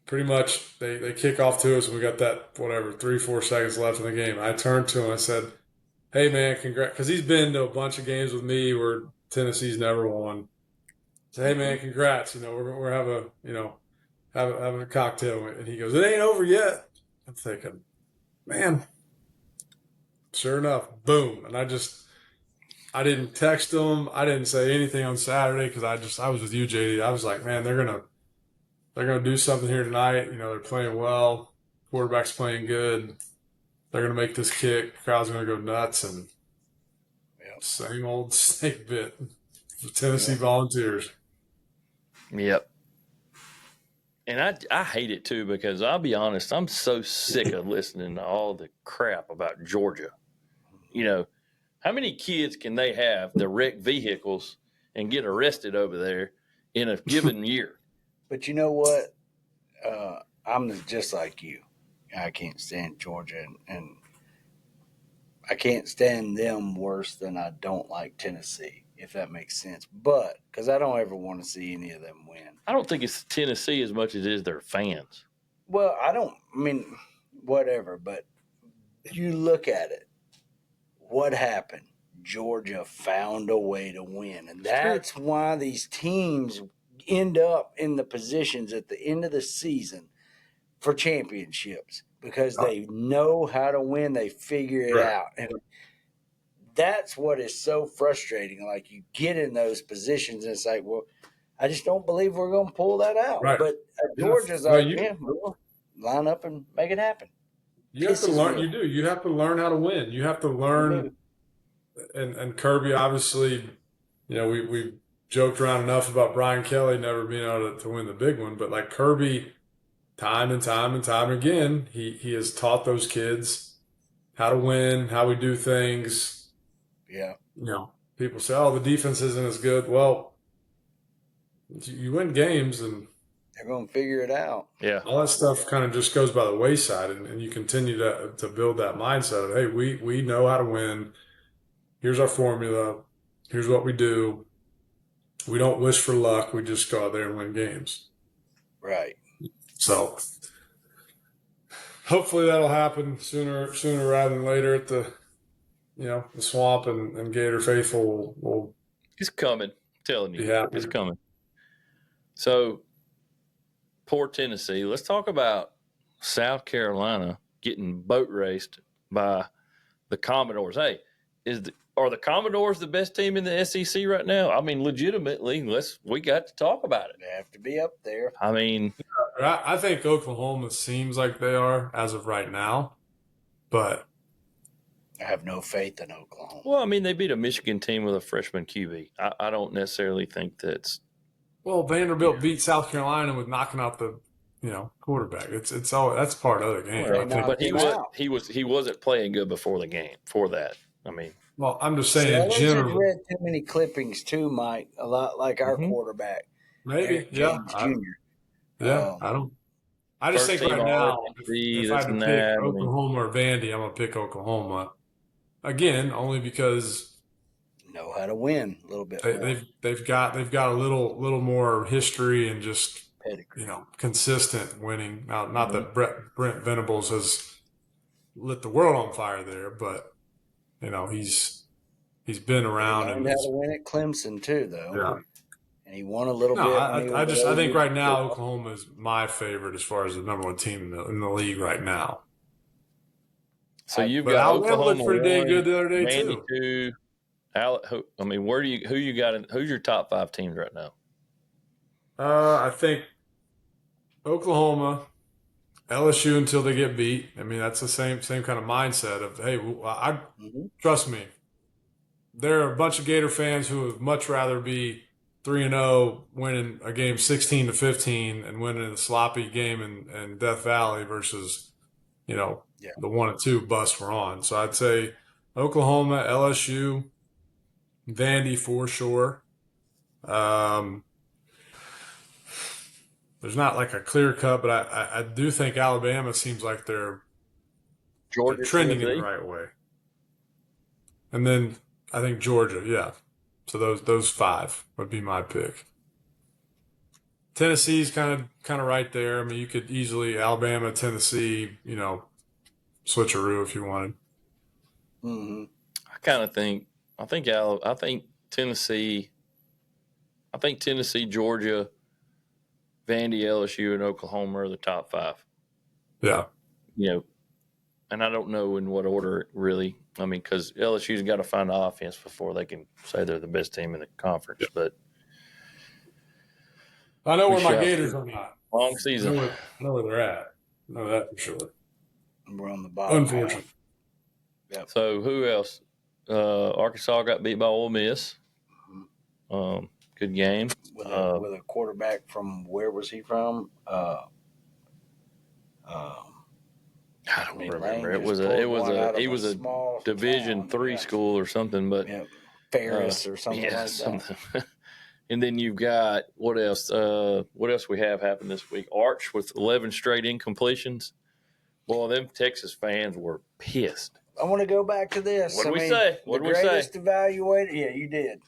Pretty much they kick off to us, and we got that, 3-4 seconds left in the game. I turned to him, I said, hey, man, congrats, because he's been to a bunch of games with me where Tennessee's never won. I said, hey, man, congrats. We're having a cocktail. And he goes, it ain't over yet. I'm thinking, man, sure enough, boom. And I didn't text him. I didn't say anything on Saturday because I was with you, JD. I was like, man, they're gonna do something here tonight. They're playing well. Quarterback's playing good. They're gonna make this kick. The crowd's gonna go nuts, and same old snake bit. The Tennessee Volunteers. Yep. And I hate it too because I'll be honest, I'm so sick of listening to all the crap about Georgia. How many kids can they have that wreck vehicles and get arrested over there in a given year? But you know what? I'm just like you. I can't stand Georgia, and I can't stand them worse than I don't like Tennessee, if that makes sense. But because I don't ever want to see any of them win. I don't think it's Tennessee as much as it is their fans. Well, whatever. But you look at it. What happened? Georgia found a way to win. And that's why these teams end up in the positions at the end of the season for championships, because they know how to win. They figure it out. And that's what is so frustrating. Like, you get in those positions and it's like, well, I just don't believe we're going to pull that out. Right. But Georgia's we'll line up and make it happen. You have to learn. You do. You have to learn how to win. You have to learn. And Kirby, obviously, we joked around enough about Brian Kelly never being able to win the big one, but like Kirby, time and time again, he has taught those kids how to win, how we do things. Yeah. People say, "Oh, the defense isn't as good." Well, you win games and they're going to figure it out. Yeah. All that stuff kind of just goes by the wayside, and you continue to build that mindset of, hey, we know how to win. Here's our formula. Here's what we do. We don't wish for luck. We just go out there and win games. Right. So hopefully that'll happen sooner rather than later at the Swamp, and Gator faithful will It's coming. I'm telling you. It's coming. So poor Tennessee. Let's talk about South Carolina getting boat raced by the Commodores. Hey, are the Commodores the best team in the SEC right now? I mean, legitimately, we got to talk about it. They have to be up there. I mean, I think Oklahoma seems like they are as of right now, but I have no faith in Oklahoma. Well, I mean, they beat a Michigan team with a freshman QB. I don't necessarily think that's. Well, Vanderbilt beat South Carolina with knocking out the quarterback. It's all that's part of the game. But he wasn't playing good before the game. For that, I mean. Well, I'm just saying in general. I've read too many clippings too, Mike. A lot like our quarterback, maybe James Jr. I don't. I just think right now, if I had to pick Oklahoma or Vandy, I'm gonna pick Oklahoma. Again, only because know how to win a little bit. They've got a little more history and just pedigree. Consistent winning. Now, not that Brent Venables has lit the world on fire there, but he's been around and how to win at Clemson too, though. Yeah. And he won a little bit. I think right now Oklahoma is my favorite as far as the number one team in the league right now. So you've got Oklahoma looked pretty dang good the other day Vandy too. I mean, who you got? Who's your top 5 teams right now? I think Oklahoma, LSU until they get beat. I mean, that's the same kind of mindset of, hey, trust me, there are a bunch of Gator fans who would much rather be 3-0, winning a game 16-15, and winning a sloppy game in Death Valley versus, the 1-2 bus we're on. So I'd say Oklahoma, LSU, Vandy for sure. There's not like a clear cut, but I do think Alabama seems like they're trending in the right way. And then I think Georgia, yeah. So those 5 would be my pick. Tennessee's kind of right there. I mean, you could easily Alabama, Tennessee, switcheroo if you wanted. Mm-hmm. I think Tennessee, Georgia, Vandy, LSU, and Oklahoma are the top 5. Yeah. And I don't know in what order really. I mean, because LSU's got to find the offense before they can say they're the best team in the conference. Yeah. But I know where my Gators are not. Long season. I know where they're at. I know that for sure. We're on the bottom. Unfortunately. Yep. So who else? Arkansas got beat by Ole Miss. Good game. With a quarterback from, where was he from? I don't remember. He was a Division III school or something, but Ferris or something like that. And then you've got what else? What else we have happened this week? Arch with 11 straight incompletions. Well, them Texas fans were pissed. I want to go back to this. What did we say? The greatest evaluator. Yeah, you did.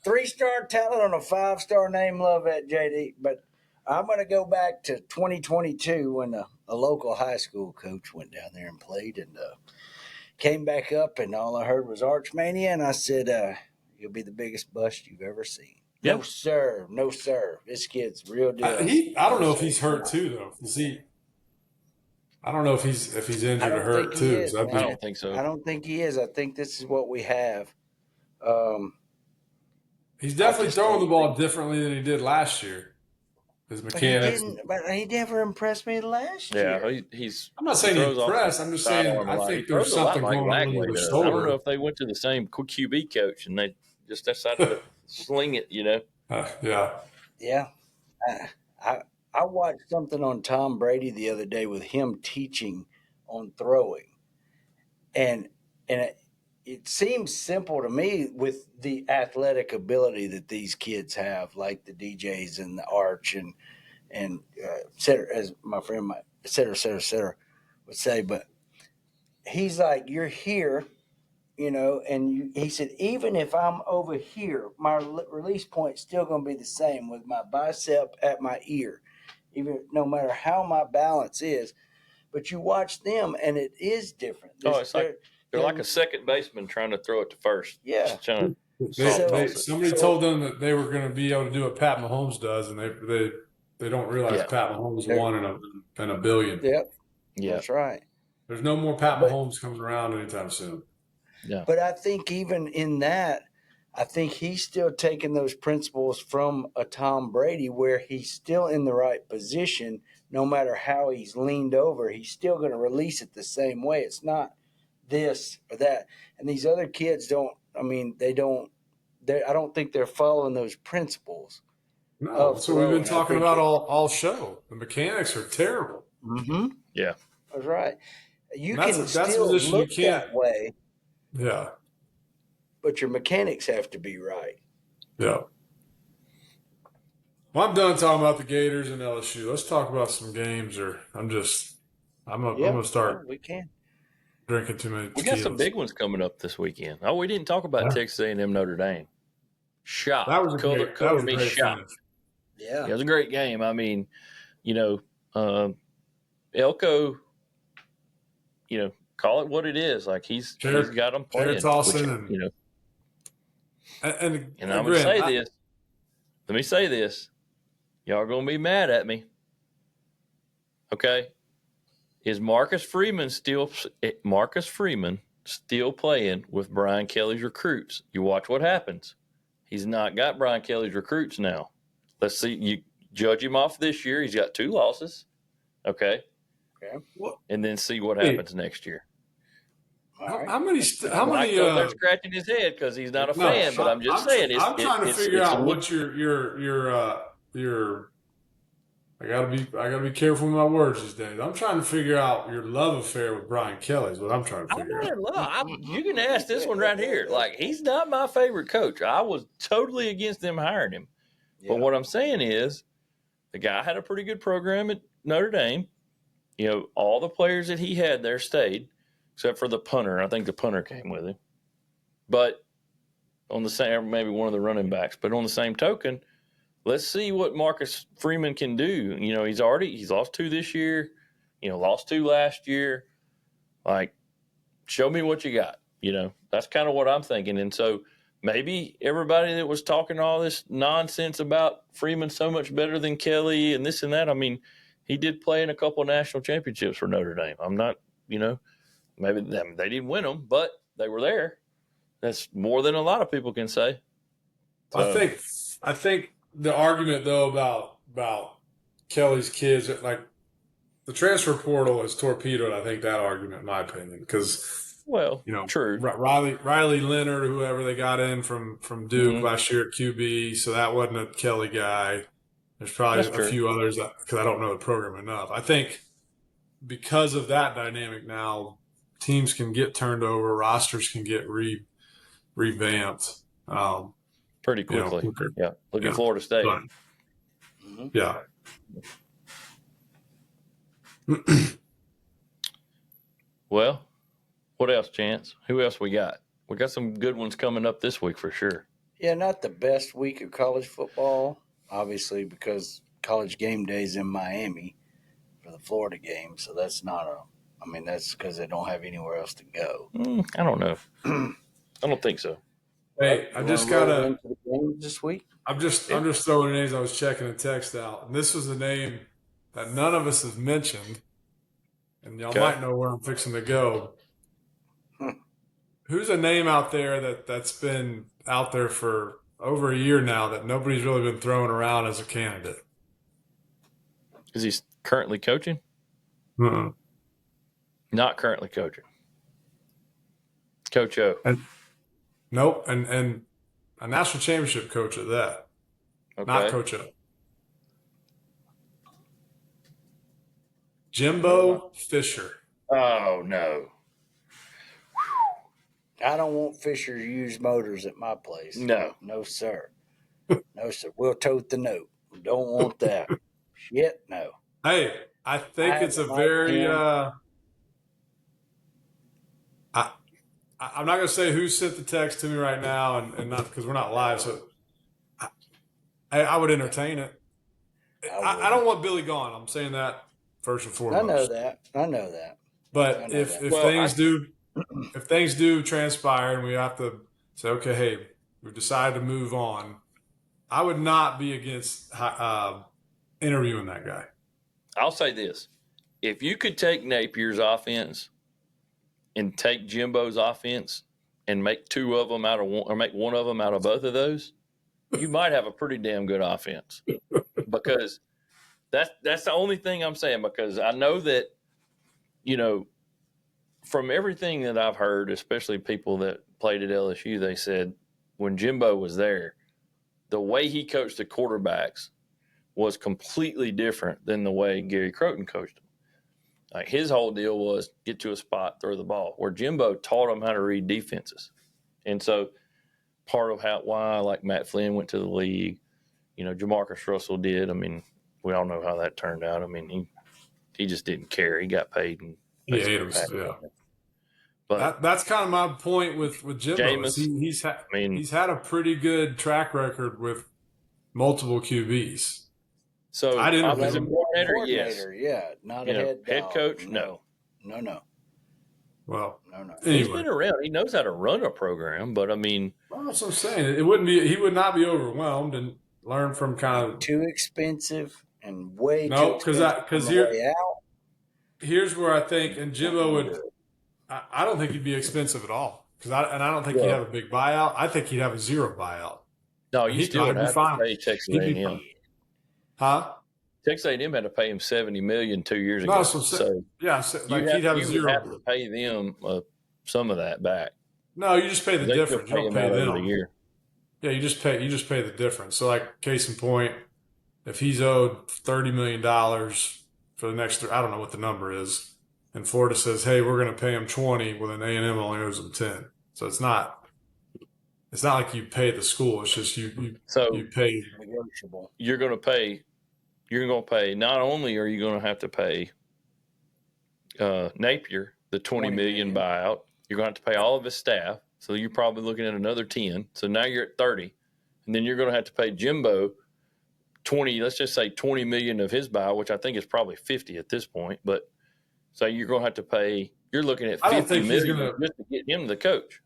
3-star talent on a 5-star name. Love that, JD. But I'm going to go back to 2022 when a local high school coach went down there and played and came back up, and all I heard was Archmania, and I said, you'll be the biggest bust you've ever seen. Yep. No, sir. This kid's real deal. I don't know if he's hurt too, though. I don't know if he's injured or hurt too. I don't think so. I don't think he is. I think this is what we have. He's definitely throwing the ball differently than he did last year. His mechanics. But he never impressed me last year. Yeah, he's. I'm not saying he's impressed. I'm just saying I think there's something going on with his shoulder. I don't know if they went to the same QB coach and they just decided to sling it. Yeah. Yeah. I watched something on Tom Brady the other day with him teaching on throwing, and it seems simple to me with the athletic ability that these kids have, like the DJs and the Arch and et cetera, as my friend et cetera would say. But he's like, you're here, and he said, even if I'm over here, my release point is still going to be the same with my bicep at my ear, even no matter how my balance is. But you watch them, and it is different. It's like they're like a second baseman trying to throw it to first. Yeah. Somebody told them that they were going to be able to do what Pat Mahomes does, and they don't realize Pat Mahomes won in a billion. Yep. Yeah, that's right. There's no more Pat Mahomes coming around anytime soon. Yeah. But I think even in that, I think he's still taking those principles from a Tom Brady where he's still in the right position. No matter how he's leaned over, he's still going to release it the same way. It's not this or that. And these other kids I don't think they're following those principles. No, that's what we've been talking about all show. The mechanics are terrible. Mm-hmm. Yeah. That's right. That's a position look you can't. that way. Yeah. But your mechanics have to be right. Yeah. Well, I'm done talking about the Gators and LSU. Let's talk about some games. I'm gonna start. We can. Drinking too many. We got some big ones coming up this weekend. Oh, we didn't talk about Texas A&M Notre Dame. Shock. That was a great shock. Yeah, it was a great game. I mean, Elko. Call it what it is. Like he's got them playing. Tossing and I'm gonna say this. Let me say this. Y'all are gonna be mad at me. Okay. Is Marcus Freeman still playing with Brian Kelly's recruits? You watch what happens. He's not got Brian Kelly's recruits now. Let's see. You judge him off this year. He's got 2 losses. Okay. And then see what happens next year. How many? They're scratching his head because he's not a fan. But I'm just saying. I'm trying to figure out what your. I gotta be careful with my words these days. I'm trying to figure out your love affair with Brian Kelly. Is what I'm trying to figure out. You can ask this one right here. Like he's not my favorite coach. I was totally against them hiring him. Yeah. But what I'm saying is, the guy had a pretty good program at Notre Dame. All the players that he had there stayed, except for the punter. I think the punter came with him. But on the same, maybe one of the running backs. But on the same token, let's see what Marcus Freeman can do. He's lost 2 this year, lost 2 last year. Like, show me what you got. That's kind of what I'm thinking. And so maybe everybody that was talking all this nonsense about Freeman so much better than Kelly and this and that. I mean, he did play in a couple of national championships for Notre Dame. I'm not, maybe they didn't win them, but they were there. That's more than a lot of people can say. So, I think the argument though about Kelly's kids, like the transfer portal has torpedoed, I think, that argument, in my opinion, because true. Riley Leonard, whoever they got in from Duke last year at QB, so that wasn't a Kelly guy. There's probably a few others because I don't know the program enough. I think because of that dynamic now, teams can get turned over, rosters can get revamped pretty quickly. Look at Florida State. Yeah. Well, what else, Chance? Who else we got? We got some good ones coming up this week for sure. Yeah, not the best week of college football, obviously, because College Game Day's in Miami for the Florida game. So that's that's because they don't have anywhere else to go. I don't know. I don't think so. Hey, I just got into the game this week. I'm just throwing names. I was checking a text out, and this was a name that none of us have mentioned, and y'all might know where I'm fixing to go. Who's a name out there that's been out there for over a year now that nobody's really been throwing around as a candidate? Is he currently coaching? Mm-mm. Not currently coaching. Coach O. Nope, and a national championship coach at that. Okay. Not Coach O. Jimbo Fisher. Oh, no. I don't want Fisher to use motors at my place. No. No, sir. No, sir. We'll tote the note. Don't want that. Shit, no. Hey, I think it's a very I'm not going to say who sent the text to me right now, and not because we're not live, so I would entertain it. I don't want Billy gone. I'm saying that first and foremost. I know that. But if things do transpire and we have to say, okay, hey, we've decided to move on, I would not be against interviewing that guy. I'll say this. If you could take Napier's offense and take Jimbo's offense and make two of them out of one, or make one of them out of both of those, you might have a pretty damn good offense. Because that's the only thing I'm saying, because I know that, from everything that I've heard, especially people that played at LSU, they said when Jimbo was there, the way he coached the quarterbacks was completely different than the way Gary Crowton coached them. Like, his whole deal was get to a spot, throw the ball, where Jimbo taught them how to read defenses. And so part of why like Matt Flynn went to the league, Jamarcus Russell did. I mean, we all know how that turned out. I mean, he just didn't care. He got paid. And yeah. But that's kind of my point with Jimbo. He's had a pretty good track record with multiple QBs. So I didn't. Was a coordinator, yes. Yeah, not a head coach. No. Well, no. Anyway. He's been around. He knows how to run a program, but I mean, well, that's what I'm saying. It wouldn't be. He would not be overwhelmed and learn from kind of too expensive and way too expensive. Because here's where I think, and Jimbo would. I don't think he'd be expensive at all, I don't think he'd have a big buyout. I think he'd have a zero buyout. No, you still would have to pay Texas A&M. Huh? Texas A&M had to pay him $70 million 2 years ago. He'd have a zero. You have to pay them some of that back. No, you just pay the difference. You don't pay them. The year. Yeah, you just pay the difference. So, like, case in point, if he's owed $30 million for the next, I don't know what the number is, and Florida says, "Hey, we're going to pay him 20," well, then A&M only owes him 10. So it's not like you pay the school. It's just you pay. Negotiable. You're going to pay. Not only are you going to have to pay Napier the $20 million buyout, you're going to have to pay all of his staff. So you're probably looking at another 10. So now you're at 30, and then you're going to have to pay Jimbo 20. Let's just say 20 million of his buyout, which I think is probably 50 at this point. But so you're going to have to pay. You're looking at 50 million just to get him the coach.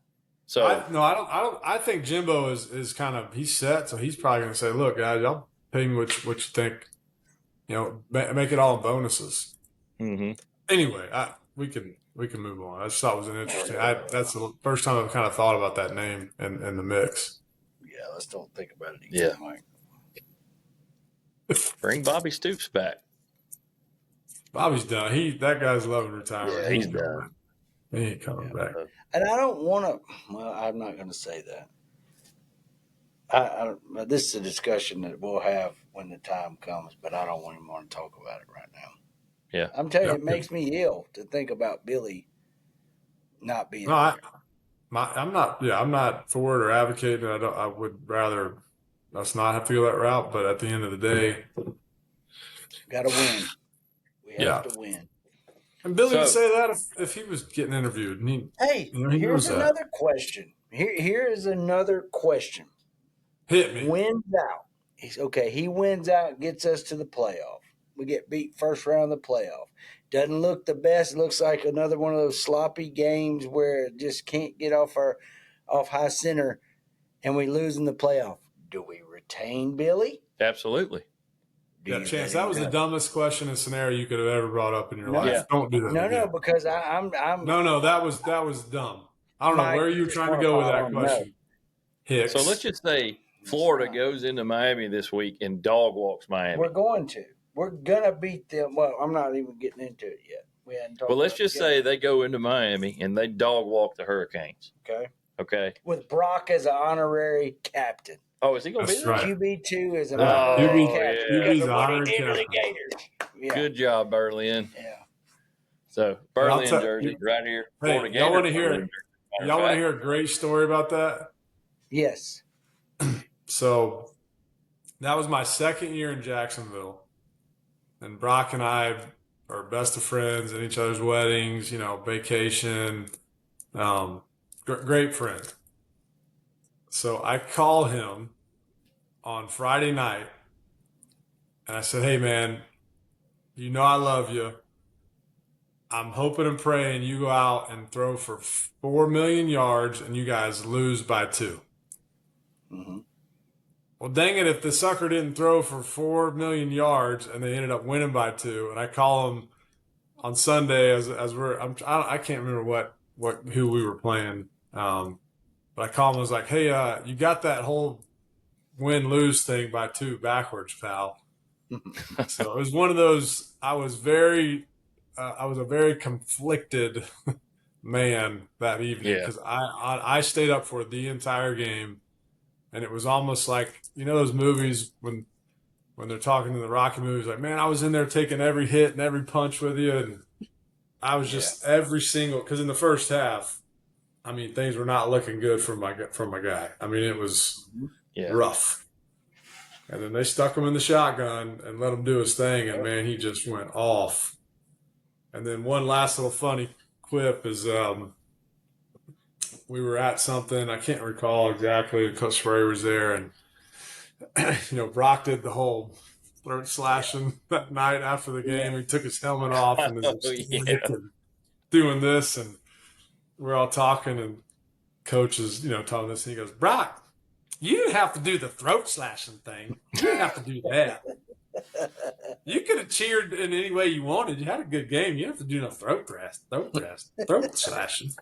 So I think Jimbo is kind of, he's set. So he's probably going to say, "Look, guys, y'all pay me what you think. Make it all in bonuses." Mm-hmm. Anyway, we can move on. I just thought it was an interesting. That's the first time I've kind of thought about that name in the mix. Yeah, let's don't think about it again, Mike. Bring Bobby Stoops back. Bobby's done. That guy's loving retirement. Yeah, he's done. He ain't coming back. And I don't want to. Well, I'm not going to say that. This is a discussion that we'll have when the time comes, but I don't even want to talk about it right now. Yeah, I'm telling you, it makes me ill to think about Billy not being. No, I'm not. Yeah, I'm not for it or advocating. I would rather us not have to go that route. But at the end of the day, got to win. We have to win. And Billy would say that if he was getting interviewed. And here's another question. Here is another question. Hit me. Wins out. He wins out, gets us to the playoff. We get beat first round of the playoff. Doesn't look the best. It looks like another one of those sloppy games where it just can't get off high center, and we lose in the playoff. Do we retain Billy? Absolutely. Yeah, Chance, that was the dumbest question and scenario you could have ever brought up in your life. Yeah. Don't do that. No, because I'm. No, that was dumb. I don't know where you were trying to go with that question. Hicks. So let's just say Florida goes into Miami this week and dog walks Miami. We're going to beat them. Well, I'm not even getting into it yet. We hadn't talked. Well, let's just say they go into Miami and they dog walk the Hurricanes. Okay. With Brock as an honorary captain. Oh, is he going to be there? Right. QB2 is an honorary captain. QB's an honorary captain. Yeah. Good job, Berlin. Yeah. So Berlin jersey right here. Hey, y'all want to hear a great story about that? Yes. So that was my second year in Jacksonville, and Brock and I are best of friends at each other's weddings, vacation, great friend. So I call him on Friday night and I said, hey man, I love you. I'm hoping and praying you go out and throw for 4 million yards and you guys lose by 2. Mm-hmm. Well, dang it, if the sucker didn't throw for 4 million yards and they ended up winning by 2, and I call him on Sunday as I can't remember who we were playing, but I called him and was like, hey, you got that whole win-lose thing by 2 backwards, pal. So it was one of those. I was a very conflicted man that evening because I stayed up for the entire game. And it was almost like, those movies when they're talking in the Rocky movies, like, man, I was in there taking every hit and every punch with you. And I was just every single, because in the first half, I mean, things were not looking good for my guy. I mean, it was rough. And then they stuck him in the shotgun and let him do his thing. And man, he just went off. And then one last little funny quip is, we were at something, I can't recall exactly. Coach Spurrier was there, and Brock did the whole throat slashing that night after the game. He took his helmet off and was doing this, and we're all talking, and Coach is telling us, and he goes, Brock, you didn't have to do the throat slashing thing. You didn't have to do that. You could have cheered in any way you wanted. You had a good game. You didn't have to do no throat slashing.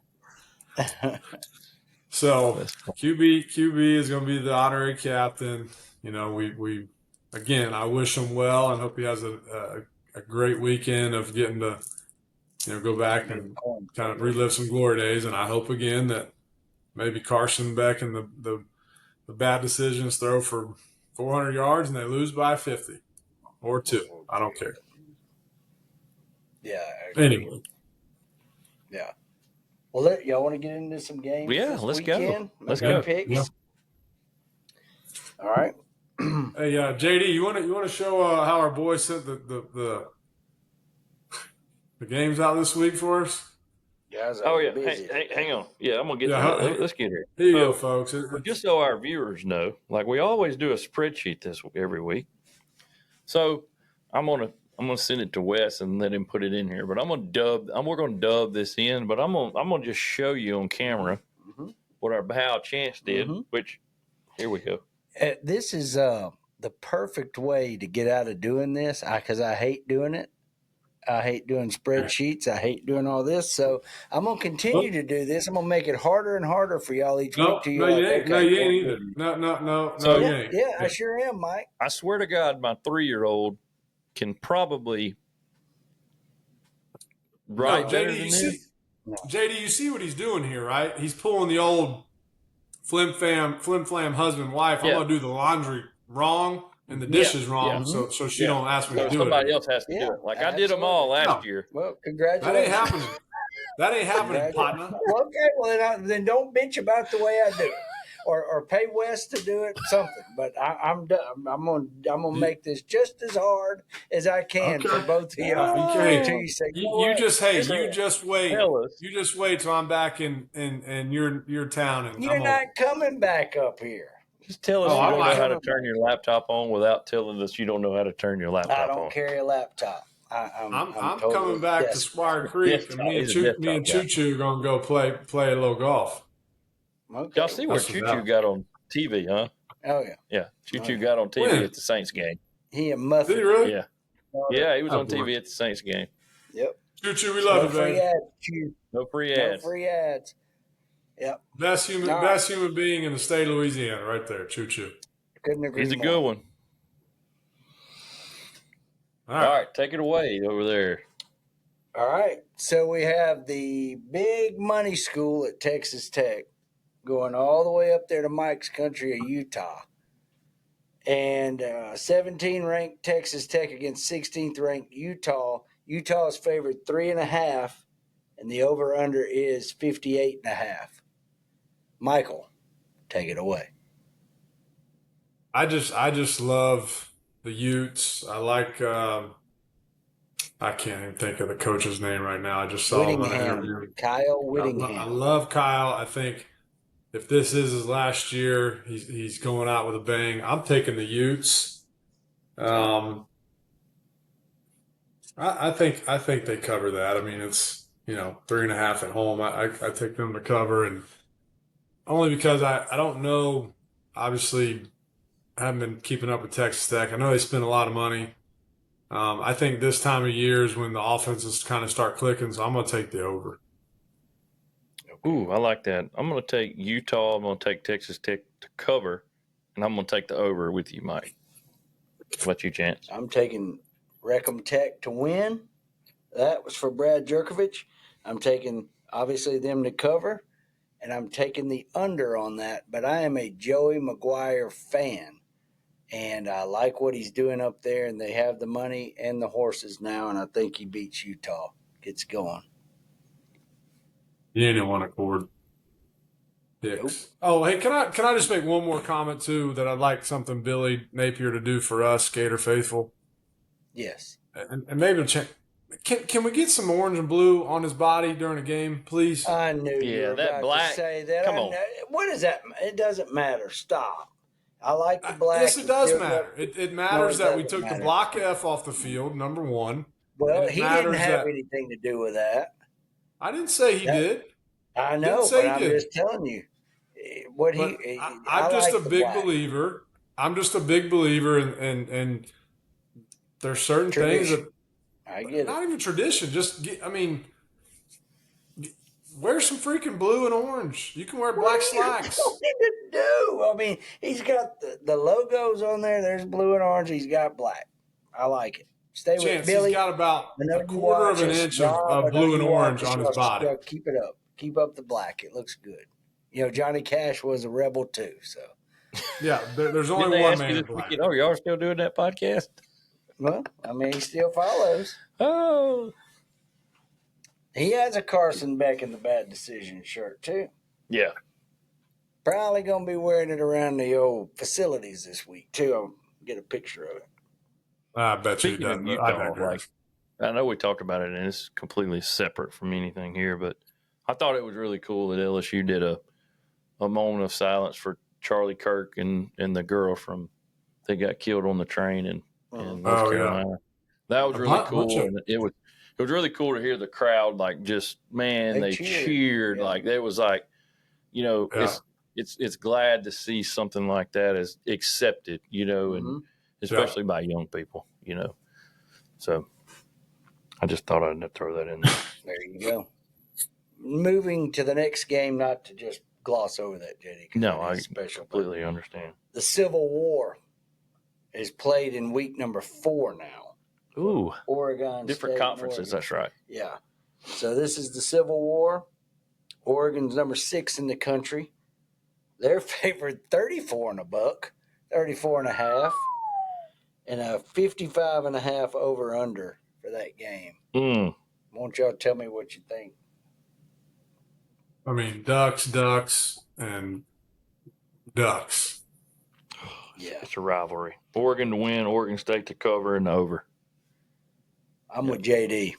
So QB is going to be the honorary captain. We again, I wish him well and hope he has a great weekend of getting to go back and kind of relive some glory days. And I hope again that maybe Carson Beck and the bad decisions throw for 400 yards and they lose by 50 or 2. I don't care. Yeah. Anyway. Yeah. Well, y'all want to get into some games? Yeah, let's go. Let's go. Picks. Yeah. All right. Hey, JD, you want to show how our boys sent the games out this week for us? Guys, hang on. Yeah, I'm gonna get that. Let's get here. Here you go, folks. Just so our viewers know, like we always do a spreadsheet every week. So I'm gonna send it to Wes and let him put it in here. But we're gonna dub this in. But I'm gonna just show you on camera what our Bow Chance did. Which here we go. This is the perfect way to get out of doing this. Because I hate doing it. I hate doing spreadsheets. I hate doing all this. So I'm gonna continue to do this. I'm gonna make it harder and harder for y'all each week. You ain't either. No, so, you ain't. Yeah, I sure am, Mike. I swear to God, my 3-year-old can probably write better than this. JD, you see what he's doing here, right? He's pulling the old flim flam husband wife. I'm gonna do the laundry wrong and the dishes wrong, so she don't ask me to do it. Somebody else has to do it. Like I did them all last year. Well, congratulations. That ain't happening, partner. Okay, well then don't bitch about the way I do it. Or pay Wes to do it, something. But I'm done. I'm gonna make this just as hard as I can for both of y'all. You just wait. You just wait till I'm back in your town. And you're not coming back up here. Just tell us you don't know how to turn your laptop on without telling us you don't know how to turn your laptop on. I don't carry a laptop. I'm totally coming back to Squire Creek, and me and Choo Choo are gonna go play a little golf. Okay. Y'all see where Choo Choo got on TV, huh? Oh, yeah. Yeah, Choo Choo got on TV at the Saints game. He and Muffin. Did he really? Yeah. Yeah, he was on TV at the Saints game. Yep. Choo-choo, we love you, free man. ads. No free ads. No free ads. Yep. Best human being in the state of Louisiana, right there. Choo-choo. Couldn't agree He's a more. good one. All right, take it away over there. All right. So we have the big money school at Texas Tech going all the way up there to Mike's country of Utah. And 17th-ranked Texas Tech against 16th-ranked Utah. Utah is favored 3.5, and the over-under is 58.5. Michael, take it away. I just love the Utes. I like I can't even think of the coach's name right now. I just saw him on an interview. Kyle Whittingham. I love Kyle. I think if this is his last year, he's going out with a bang. I'm taking the Utes. I think they cover that. I mean, it's 3.5 at home. I take them to cover, and only because I don't know. Obviously, I haven't been keeping up with Texas Tech. I know they spend a lot of money. I think this time of year is when the offenses kind of start clicking, so I'm going to take the over. Ooh, I like that. I'm going to take Utah. I'm going to take Texas Tech to cover, and I'm going to take the over with you, Mike. What you, Chance? I'm taking Wreckham Tech to win. That was for Brad Jerkovich. I'm taking, obviously, them to cover, and I'm taking the under on that. But I am a Joey McGuire fan, and I like what he's doing up there, and they have the money and the horses now, and I think he beats Utah. Gets going. You didn't want to cord. Nope. Oh, hey, can I just make one more comment, too, that I'd like something Billy Napier to do for us, Gator Faithful? Yes. And maybe check. Can we get some orange and blue on his body during a game, please? I knew you were that about black. to say that. Come on. What is that? It doesn't matter. Stop. I like the black. Yes, it does matter. It matters that we took the block F off the field, number one. Well, he didn't have anything to do with that. I didn't say he did. I know, but I'm just telling you. I'm just a big believer. I'm just a big believer, and there's certain things that I get it. Not even tradition. Wear some freaking blue and orange. You can wear black slacks. What do you do? I mean, he's got the logos on there. There's blue and orange. He's got black. I like it. Stay with Billy. He's got about a quarter of an inch of blue and orange on his body. Keep it up. Keep up the black. It looks good. Johnny Cash was a rebel too. So yeah, there's only one man in black. Oh, y'all still doing that podcast? Well, I mean, he still follows. Oh. He has a Carson Beck in the Bad Decision shirt, too. Yeah. Probably going to be wearing it around the old facilities this week, too. I'll get a picture of it. I bet you does. I know we talked about it, and it's completely separate from anything here, but I thought it was really cool that LSU did a moment of silence for Charlie Kirk and the girl they got killed on the train in North Carolina. Yeah. That was really cool. And it was really cool to hear the crowd, like, just, man, they cheered. Yeah. Like, it was like, it's glad to see something like that as accepted, and especially by young people, So I just thought I'd throw that in there. There you go. Moving to the next game, not to just gloss over that, JD. No, I completely understand. The Civil War is played in week number 4 now. Ooh. Oregon. Different conferences, that's right. Yeah. So this is the Civil War. Oregon's number 6 in the country. They're favored 34.5, 34.5, and a 55.5 over under for that game. Won't y'all tell me what you think? I mean, Ducks, and Ducks. Yeah. It's a rivalry. Oregon to win, Oregon State to cover, and over. I'm with JD.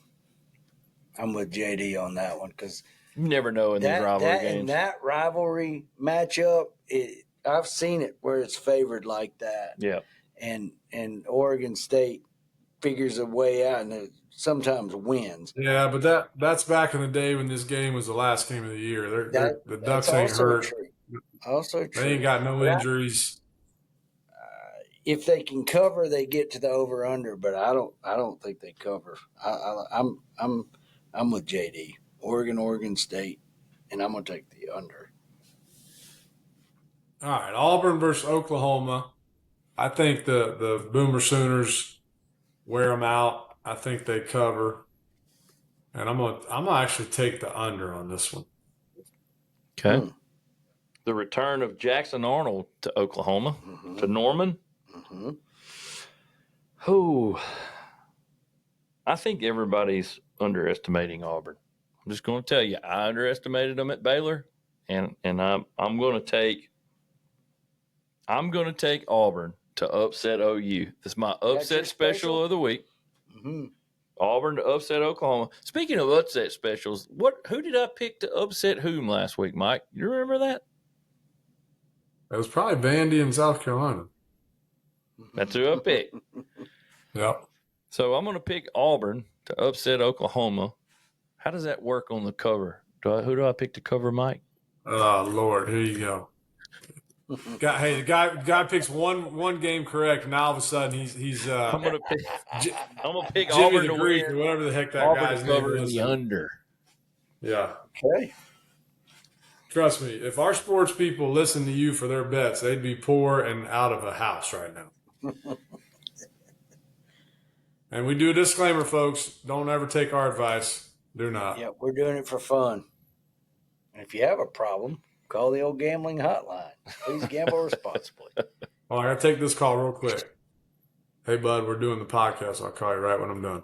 I'm with JD on that one because you never know in these rivalry games. In that rivalry matchup, I've seen it where it's favored like that. Yeah. And Oregon State figures a way out and sometimes wins. Yeah, but that's back in the day when this game was the last game of the year. The Ducks ain't hurt. Also true. They ain't got no injuries. if they can cover, they get to the over under. But I don't think they cover. I'm with JD. Oregon State, and I'm gonna take the under. All right, Auburn versus Oklahoma. I think the Boomer Sooners wear them out. I think they cover, and I'm gonna actually take the under on this one. Okay. The return of Jackson Arnold to Oklahoma, to Norman. Oh, I think everybody's underestimating Auburn. I'm just going to tell you, I underestimated them at Baylor, and I'm going to take Auburn to upset OU. This is my upset special of the week. Auburn to upset Oklahoma. Speaking of upset specials, who did I pick to upset whom last week, Mike? You remember that? It was probably Vandy in South Carolina. That's who I picked. Yep. So I'm going to pick Auburn to upset Oklahoma. How does that work on the cover? Who do I pick to cover, Mike? Oh, Lord, here you go. The guy picks one game correct, and now all of a sudden he's I'm gonna pick Jimmy Auburn the to Greek win. or whatever the heck that Auburn guy's to name cover is. the under. Yeah. Okay. Trust me, if our sports people listen to you for their bets, they'd be poor and out of a house right now. And we do a disclaimer, folks. Don't ever take our advice. Do not. Yeah, we're doing it for fun. And if you have a problem, call the old gambling hotline. Please gamble responsibly. Well, I got to take this call real quick. Hey, bud, we're doing the podcast. I'll call you right when I'm done.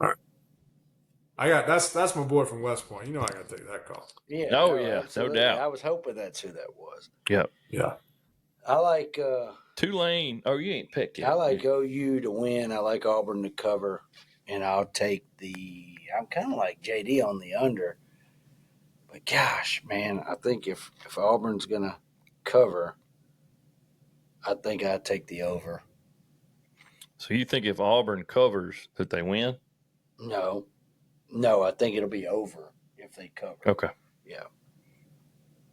All right. That's my boy from West Point. You know I got to take that call. Yeah. No doubt. I was hoping that's who that was. Yep. Yeah. I like Tulane. Oh, you ain't picked yet. I like OU to win. I like Auburn to cover, and I'll take I'm kind of like JD on the under. But gosh, man, I think if Auburn's gonna cover, I think I'd take the over. So you think if Auburn covers that they win? No, I think it'll be over if they cover. Okay. Yeah.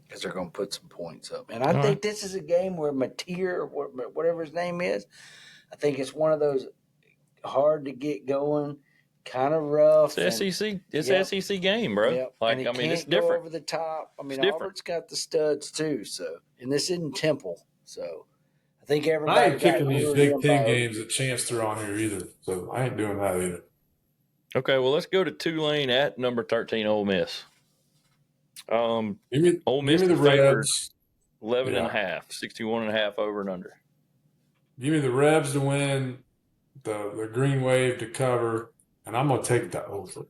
Because they're going to put some points up. And I think this is a game where Napier, whatever his name is, I think it's one of those hard to get going, kind of rough. It's SEC. It's an SEC game, bro. Yep. Like, and it's different. Go over the top. Auburn's got the studs too. So, and this isn't Temple. So, I think everybody. I ain't kicking these Big Ten games that Chance threw on here either. So I ain't doing that either. Okay, well, let's go to Tulane at number 13, Ole Miss. Ole Miss give me the Rebs 11.5, 61.5 over and under. Give me the Rebs to win, the Green Wave to cover, and I'm gonna take that over.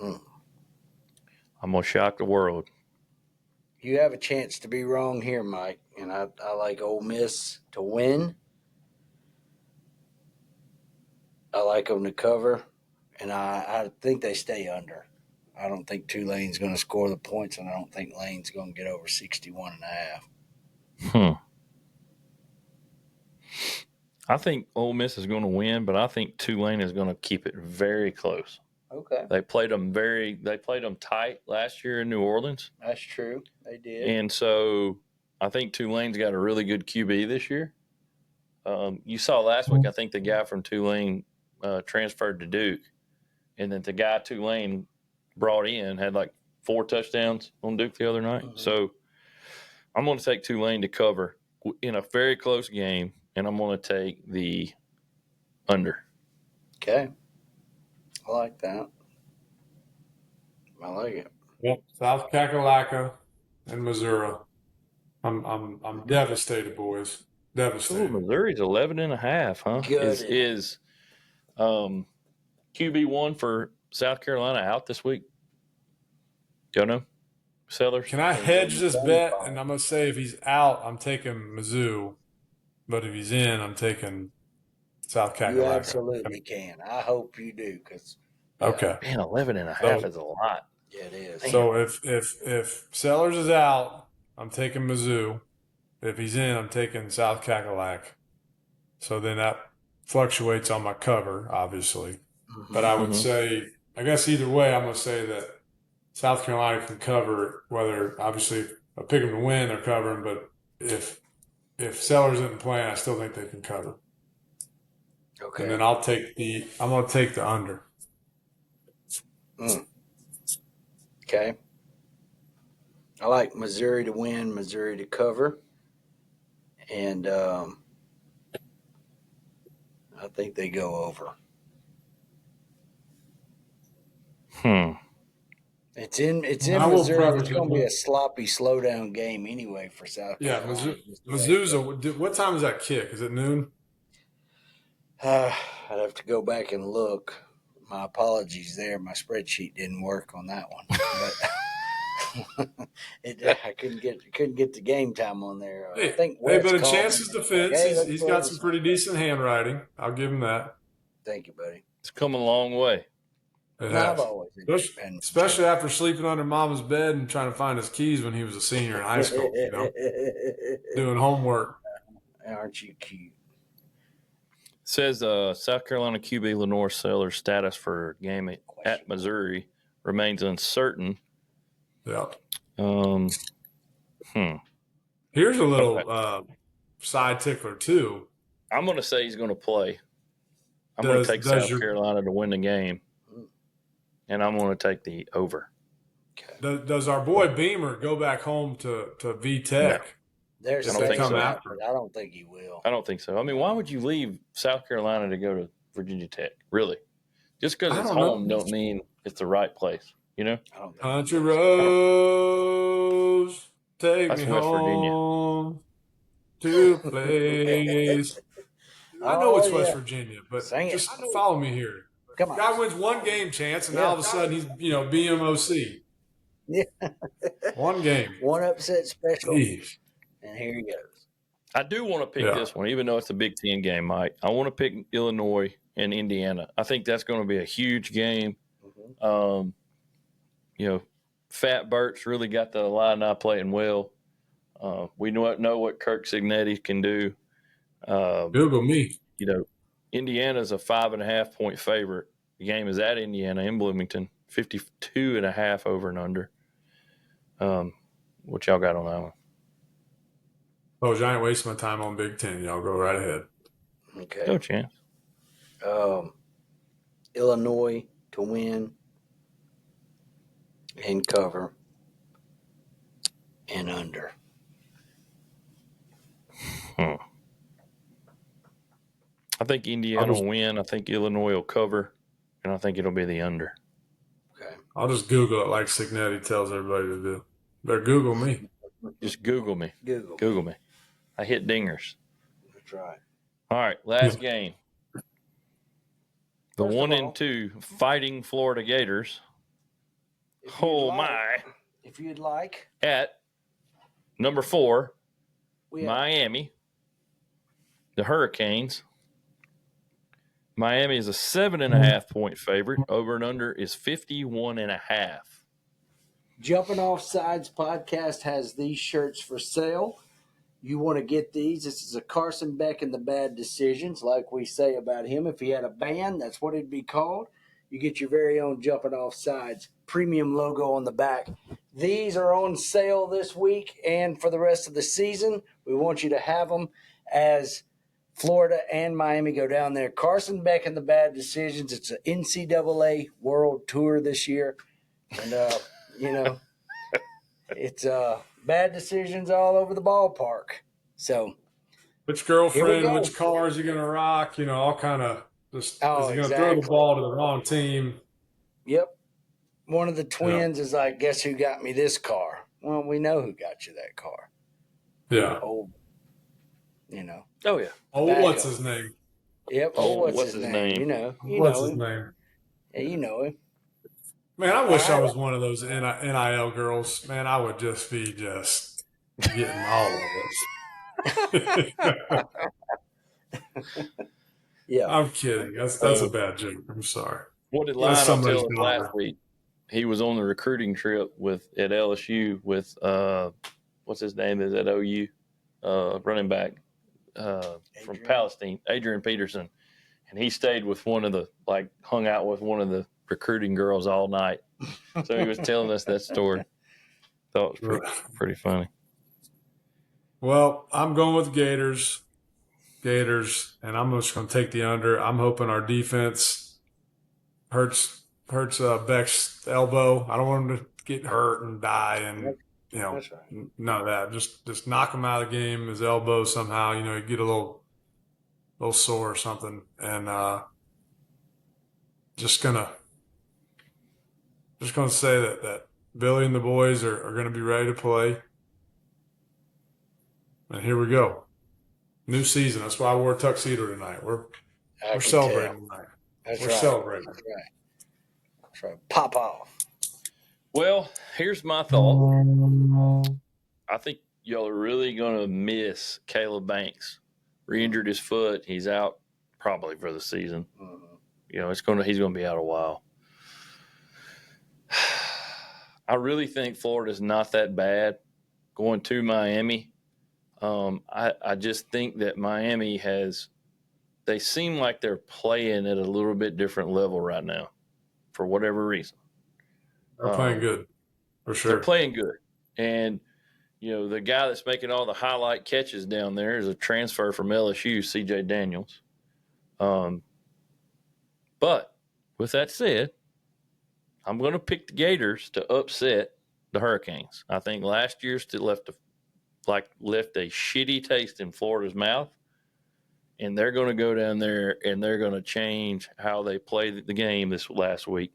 I'm gonna shock the world. You have a chance to be wrong here, Mike, and I like Ole Miss to win. I like them to cover, and I think they stay under. I don't think Tulane's going to score the points, and I don't think Lane's going to get over 61.5. I think Ole Miss is going to win, but I think Tulane is going to keep it very close. Okay. They played them tight last year in New Orleans. That's true. They did. And so I think Tulane's got a really good QB this year. You saw last week, I think the guy from Tulane transferred to Duke, and then the guy Tulane brought in had like 4 touchdowns on Duke the other night. So I'm going to take Tulane to cover in a very close game, and I'm going to take the under. Okay. I like that. I like it. Yep. South Kakalaka and Missouri. I'm devastated, boys. Devastated. Ooh, Missouri's 11.5, huh? Good. Is QB1 for South Carolina out this week? Don't know. Sellers? Can I hedge this bet? And I'm going to say if he's out, I'm taking Mizzou. But if he's in, I'm taking South Kakalaka. You absolutely can. I hope you do. Okay. Man, 11.5 is a lot. Yeah, it is. So if Sellers is out, I'm taking Mizzou. If he's in, I'm taking South Kakalak. So then that fluctuates on my cover, obviously. But I would say, I guess either way, I'm going to say that South Carolina can cover, whether obviously I pick them to win, they're covering. But if if Sellers isn't playing, I still think they can cover. Okay. And then I'm going to take the under. Okay. I like Missouri to win, Missouri to cover. And I think they go over. It's in Missouri. It's going to be a sloppy, slow-down game anyway for South Carolina. Mizzou's. What time is that kick? Is it noon? I'd have to go back and look. My apologies there. My spreadsheet didn't work on that one. But I couldn't get the game time on there. I think but in Chance's defense, he's got some pretty decent handwriting. I'll give him that. Thank you, buddy. It's come a long way. I've always especially after sleeping under Mama's bed and trying to find his keys when he was a senior in high school. Doing homework. Aren't you cute? Says South Carolina QB Lenore Sellers' status for game at Missouri remains uncertain. Yeah. Here's a little side tickler too. I'm going to say he's going to play. I'm going to take South Carolina to win the game, and I'm going to take the over. Does our boy Beamer go back home to VTech? No. I don't think he will. I don't think so. I mean, why would you leave South Carolina to go to Virginia Tech? Really? Just because it's home don't mean it's the right place, you know? Country roads, take me home to a place. I know it's West Virginia, but just follow me here. Come on. Guy wins one game, Chance, and all of a sudden he's, BMOC. Yeah. One game. One upset special. Jeez. And here he goes. I do want to pick this one, even though it's a Big Ten game, Mike. I want to pick Illinois and Indiana. I think that's going to be a huge game. Mm-hmm. Fat Bert's really got the Illini playing well. We know what Kirk Cignetti can do. Google me. Indiana's a 5.5-point favorite. The game is at Indiana in Bloomington, 52.5 over and under. What y'all got on that one? Oh, I ain't wasting my time on Big Ten. Y'all go right ahead. Okay. No chance. Illinois to win and cover and under. I think Indiana will win. I think Illinois will cover, and I think it'll be the under. Okay. I'll just Google it like Cignetti tells everybody to do. Better Google me. Just Google me. Google me. I hit dingers. That's right. All right, last game. The 1 and 2 Fighting Florida Gators. If you'd like. At number 4, Miami. The Hurricanes. Miami is a 7.5-point favorite. Over and under is 51.5. Jumpin Offsides podcast has these shirts for sale. You want to get these. This is a Carson Beck and the Bad Decisions, like we say about him. If he had a band, that's what it'd be called. You get your very own Jumpin Offsides premium logo on the back. These are on sale this week and for the rest of the season. We want you to have them as Florida and Miami go down there. Carson Beck and the Bad Decisions. It's an NCAA World Tour this year. And, it's bad decisions all over the ballpark. So, which girlfriend, which car is he going to rock? All kind of just. Is he going to throw the ball to the wrong team? Yep. One of the twins is like, guess who got me this car? Well, we know who got you that car. Yeah. Oh, yeah. What's his name? Yep. What's his name? What's his name? Yeah, you know him. Man, I wish I was one of those NIL girls. Man, I would just be getting all of this. Yeah. I'm kidding. That's a bad joke. I'm sorry. What did Lionel tell us last week? He was on the recruiting trip at LSU with what's his name is at OU, running back from Palestine, Adrian Peterson, and he stayed with hung out with one of the recruiting girls all night. So he was telling us that story. Thought it was pretty funny. Well, I'm going with Gators, and I'm just going to take the under. I'm hoping our defense hurts Beck's elbow. I don't want him to get hurt and die, and That's right. none of that. Just knock him out of the game. His elbow somehow, you get a little sore or something, and just gonna say that Billy and the boys are going to be ready to play. And here we go. New season. That's why I wore a tuxedo tonight. We're celebrating tonight. We're celebrating. That's right. Pop off. Well, here's my thought. I think y'all are really going to miss Caleb Banks. Re-injured his foot. He's out probably for the season. Mm-hmm. He's going to be out a while. I really think Florida's not that bad going to Miami. I just think that Miami they seem like they're playing at a little bit different level right now for whatever reason. They're playing good, for sure. They're playing good. And, the guy that's making all the highlight catches down there is a transfer from LSU, CJ Daniels. But with that said, I'm going to pick the Gators to upset the Hurricanes. I think last year still left a shitty taste in Florida's mouth, and they're going to go down there and they're going to change how they play the game this last week.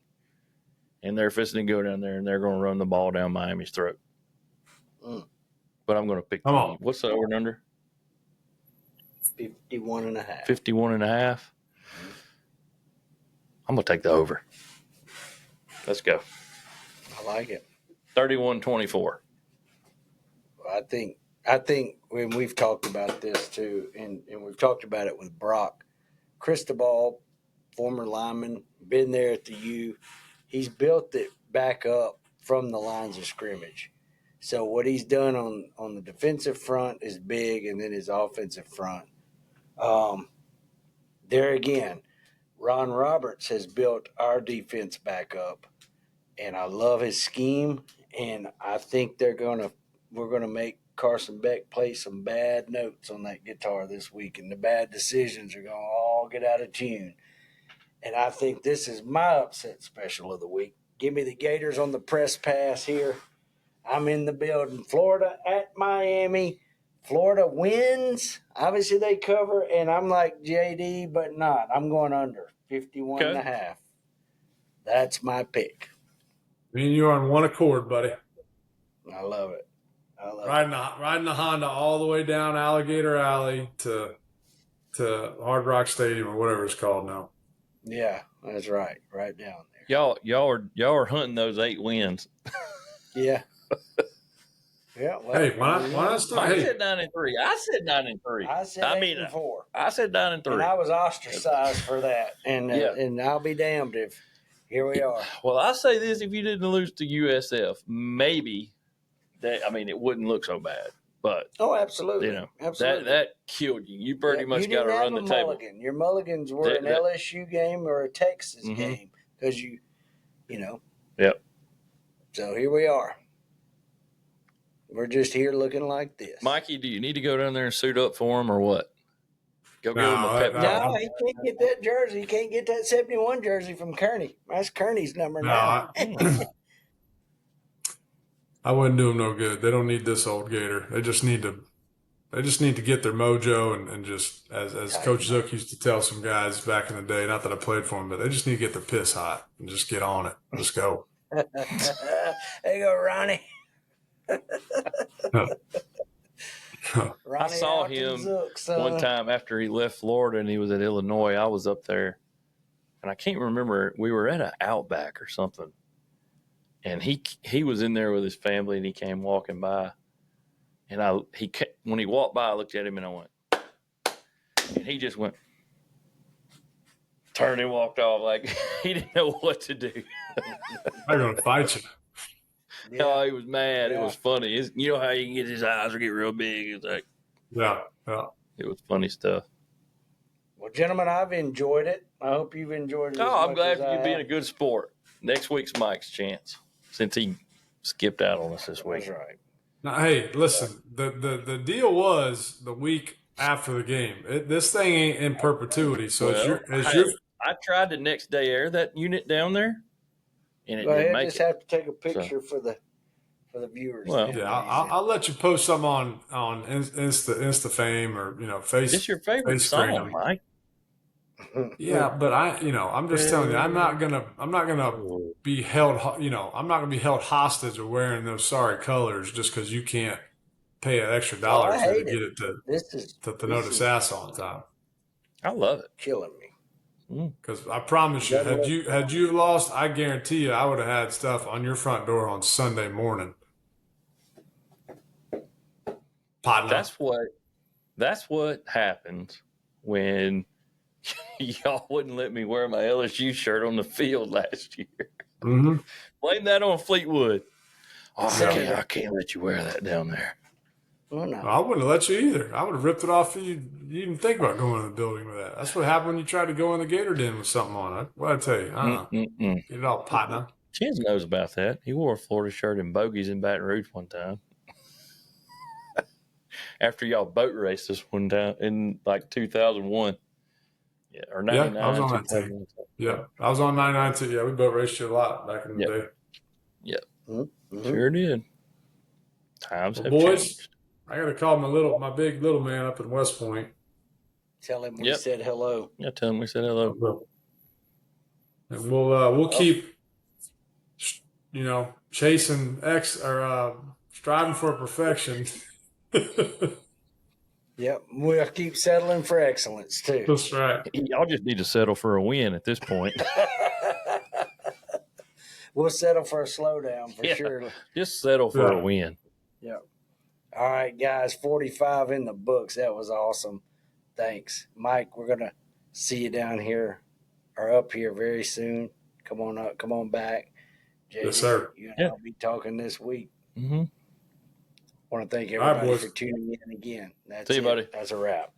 And they're fixing to go down there and they're going to run the ball down Miami's throat. But I'm going to pick what's the over and under? 51.5. 51.5. I'm going to take the over. Let's go. I like it. 31-24. I think when we've talked about this too, and we've talked about it with Brock, Cristobal, former lineman, been there at the U. He's built it back up from the lines of scrimmage. So what he's done on the defensive front is big, and then his offensive front. There again, Ron Roberts has built our defense back up, and I love his scheme, and I think we're gonna make Carson Beck play some bad notes on that guitar this week, and the bad decisions are going to all get out of tune. And I think this is my upset special of the week. Give me the Gators on the press pass here. I'm in the building. Florida at Miami. Florida wins. Obviously, they cover, and I'm like JD, but not. I'm going under 51.5. That's my pick. Me and you are on one accord, buddy. I love it. Riding the Honda all the way down Alligator Alley to Hard Rock Stadium or whatever it's called now. Yeah, that's right. Right down there. Y'all are hunting those 8 wins. Yeah. Yeah. Well, hey, why not start? I said 9-3. I said 9-3. I said 8-4. I said 9-3. And I was ostracized for that. And and I'll be damned if here we are. Well, I say this: if you didn't lose to USF, maybe it wouldn't look so bad. But absolutely, absolutely, that killed you. You pretty much got to run the table. Mulligan. Your mulligans were an LSU game or a Texas game because you know. Yep. So here we are. We're just here looking like this. Mikey, do you need to go down there and suit up for him or what? Go give him a pep. No, he can't get that jersey. He can't get that 71 jersey from Kearney. That's Kearney's number now. I wouldn't do them no good. They don't need this old Gator. They just need to get their mojo and just as Coach Zook used to tell some guys back in the day. Not that I played for him, but they just need to get their piss hot and just get on it. Let's go. There you go, Ronnie. I saw him one time after he left Florida and he was at Illinois. I was up there, and I can't remember. We were at an Outback or something. And he was in there with his family, and he came walking by. And when he walked by, I looked at him, and I went. And he just went, turned and walked off like he didn't know what to do. I'm going to fight you. Yeah. Oh, he was mad. Yeah. It was funny. You know how you can get his eyes get real big? It's like, yeah. It was funny stuff. Well, gentlemen, I've enjoyed it. I hope you've enjoyed it. I'm glad for you being a good sport. Next week's Mike's chance. Since he skipped out on us this week. That's right. Now, hey, listen. The deal was the week after the game. This thing ain't in perpetuity. So I tried the next day air that unit down there, and it didn't make it. Just have to take a picture for the viewers. Well, yeah, I'll let you post some on Instafame or Face. It's your favorite song, Mike. Yeah, but I'm just telling you, I'm not gonna be held. I'm not gonna be held hostage of wearing those sorry colors just because you can't pay an extra dollar to get it to notice ass all the time. I love it. Killing me. Because I promise you, had you lost, I guarantee you, I would have had stuff on your front door on Sunday morning. Partner. That's what happens when y'all wouldn't let me wear my LSU shirt on the field last year. Mm-hmm. Blame that on Fleetwood. I can't let you wear that down there. Oh, no. I wouldn't have let you either. I would have ripped it off for you. You didn't think about going to the building with that. That's what happened when you tried to go in the Gator Den with something on it. What'd I tell you? Get it all, partner. Chins knows about that. He wore a Florida shirt in bogeys in Baton Rouge one time. After y'all boat raced us one time in like 2001. Yeah, or 99. Yeah, I was on that team. Yeah, I was on 99 too. Yeah, we boat raced you a lot back in the day. Yep. Mm-hmm. Sure did. Times have boys, changed. I got to call my big little man up in West Point. Tell him we said hello. Yeah, tell him we said hello. And we'll keep chasing striving for perfection. Yep, we'll keep settling for excellence too. That's right. Y'all just need to settle for a win at this point. We'll settle for a slowdown for sure. Just settle for a win. Yep. All right, guys, 45 in the books. That was awesome. Thanks. Mike, we're going to see you down here or up here very soon. Come on up. Come on back. JD, yes, sir. You and I'll be talking this week. Mm-hmm. I want to thank everybody for tuning in again. That's See you, buddy. That's a wrap.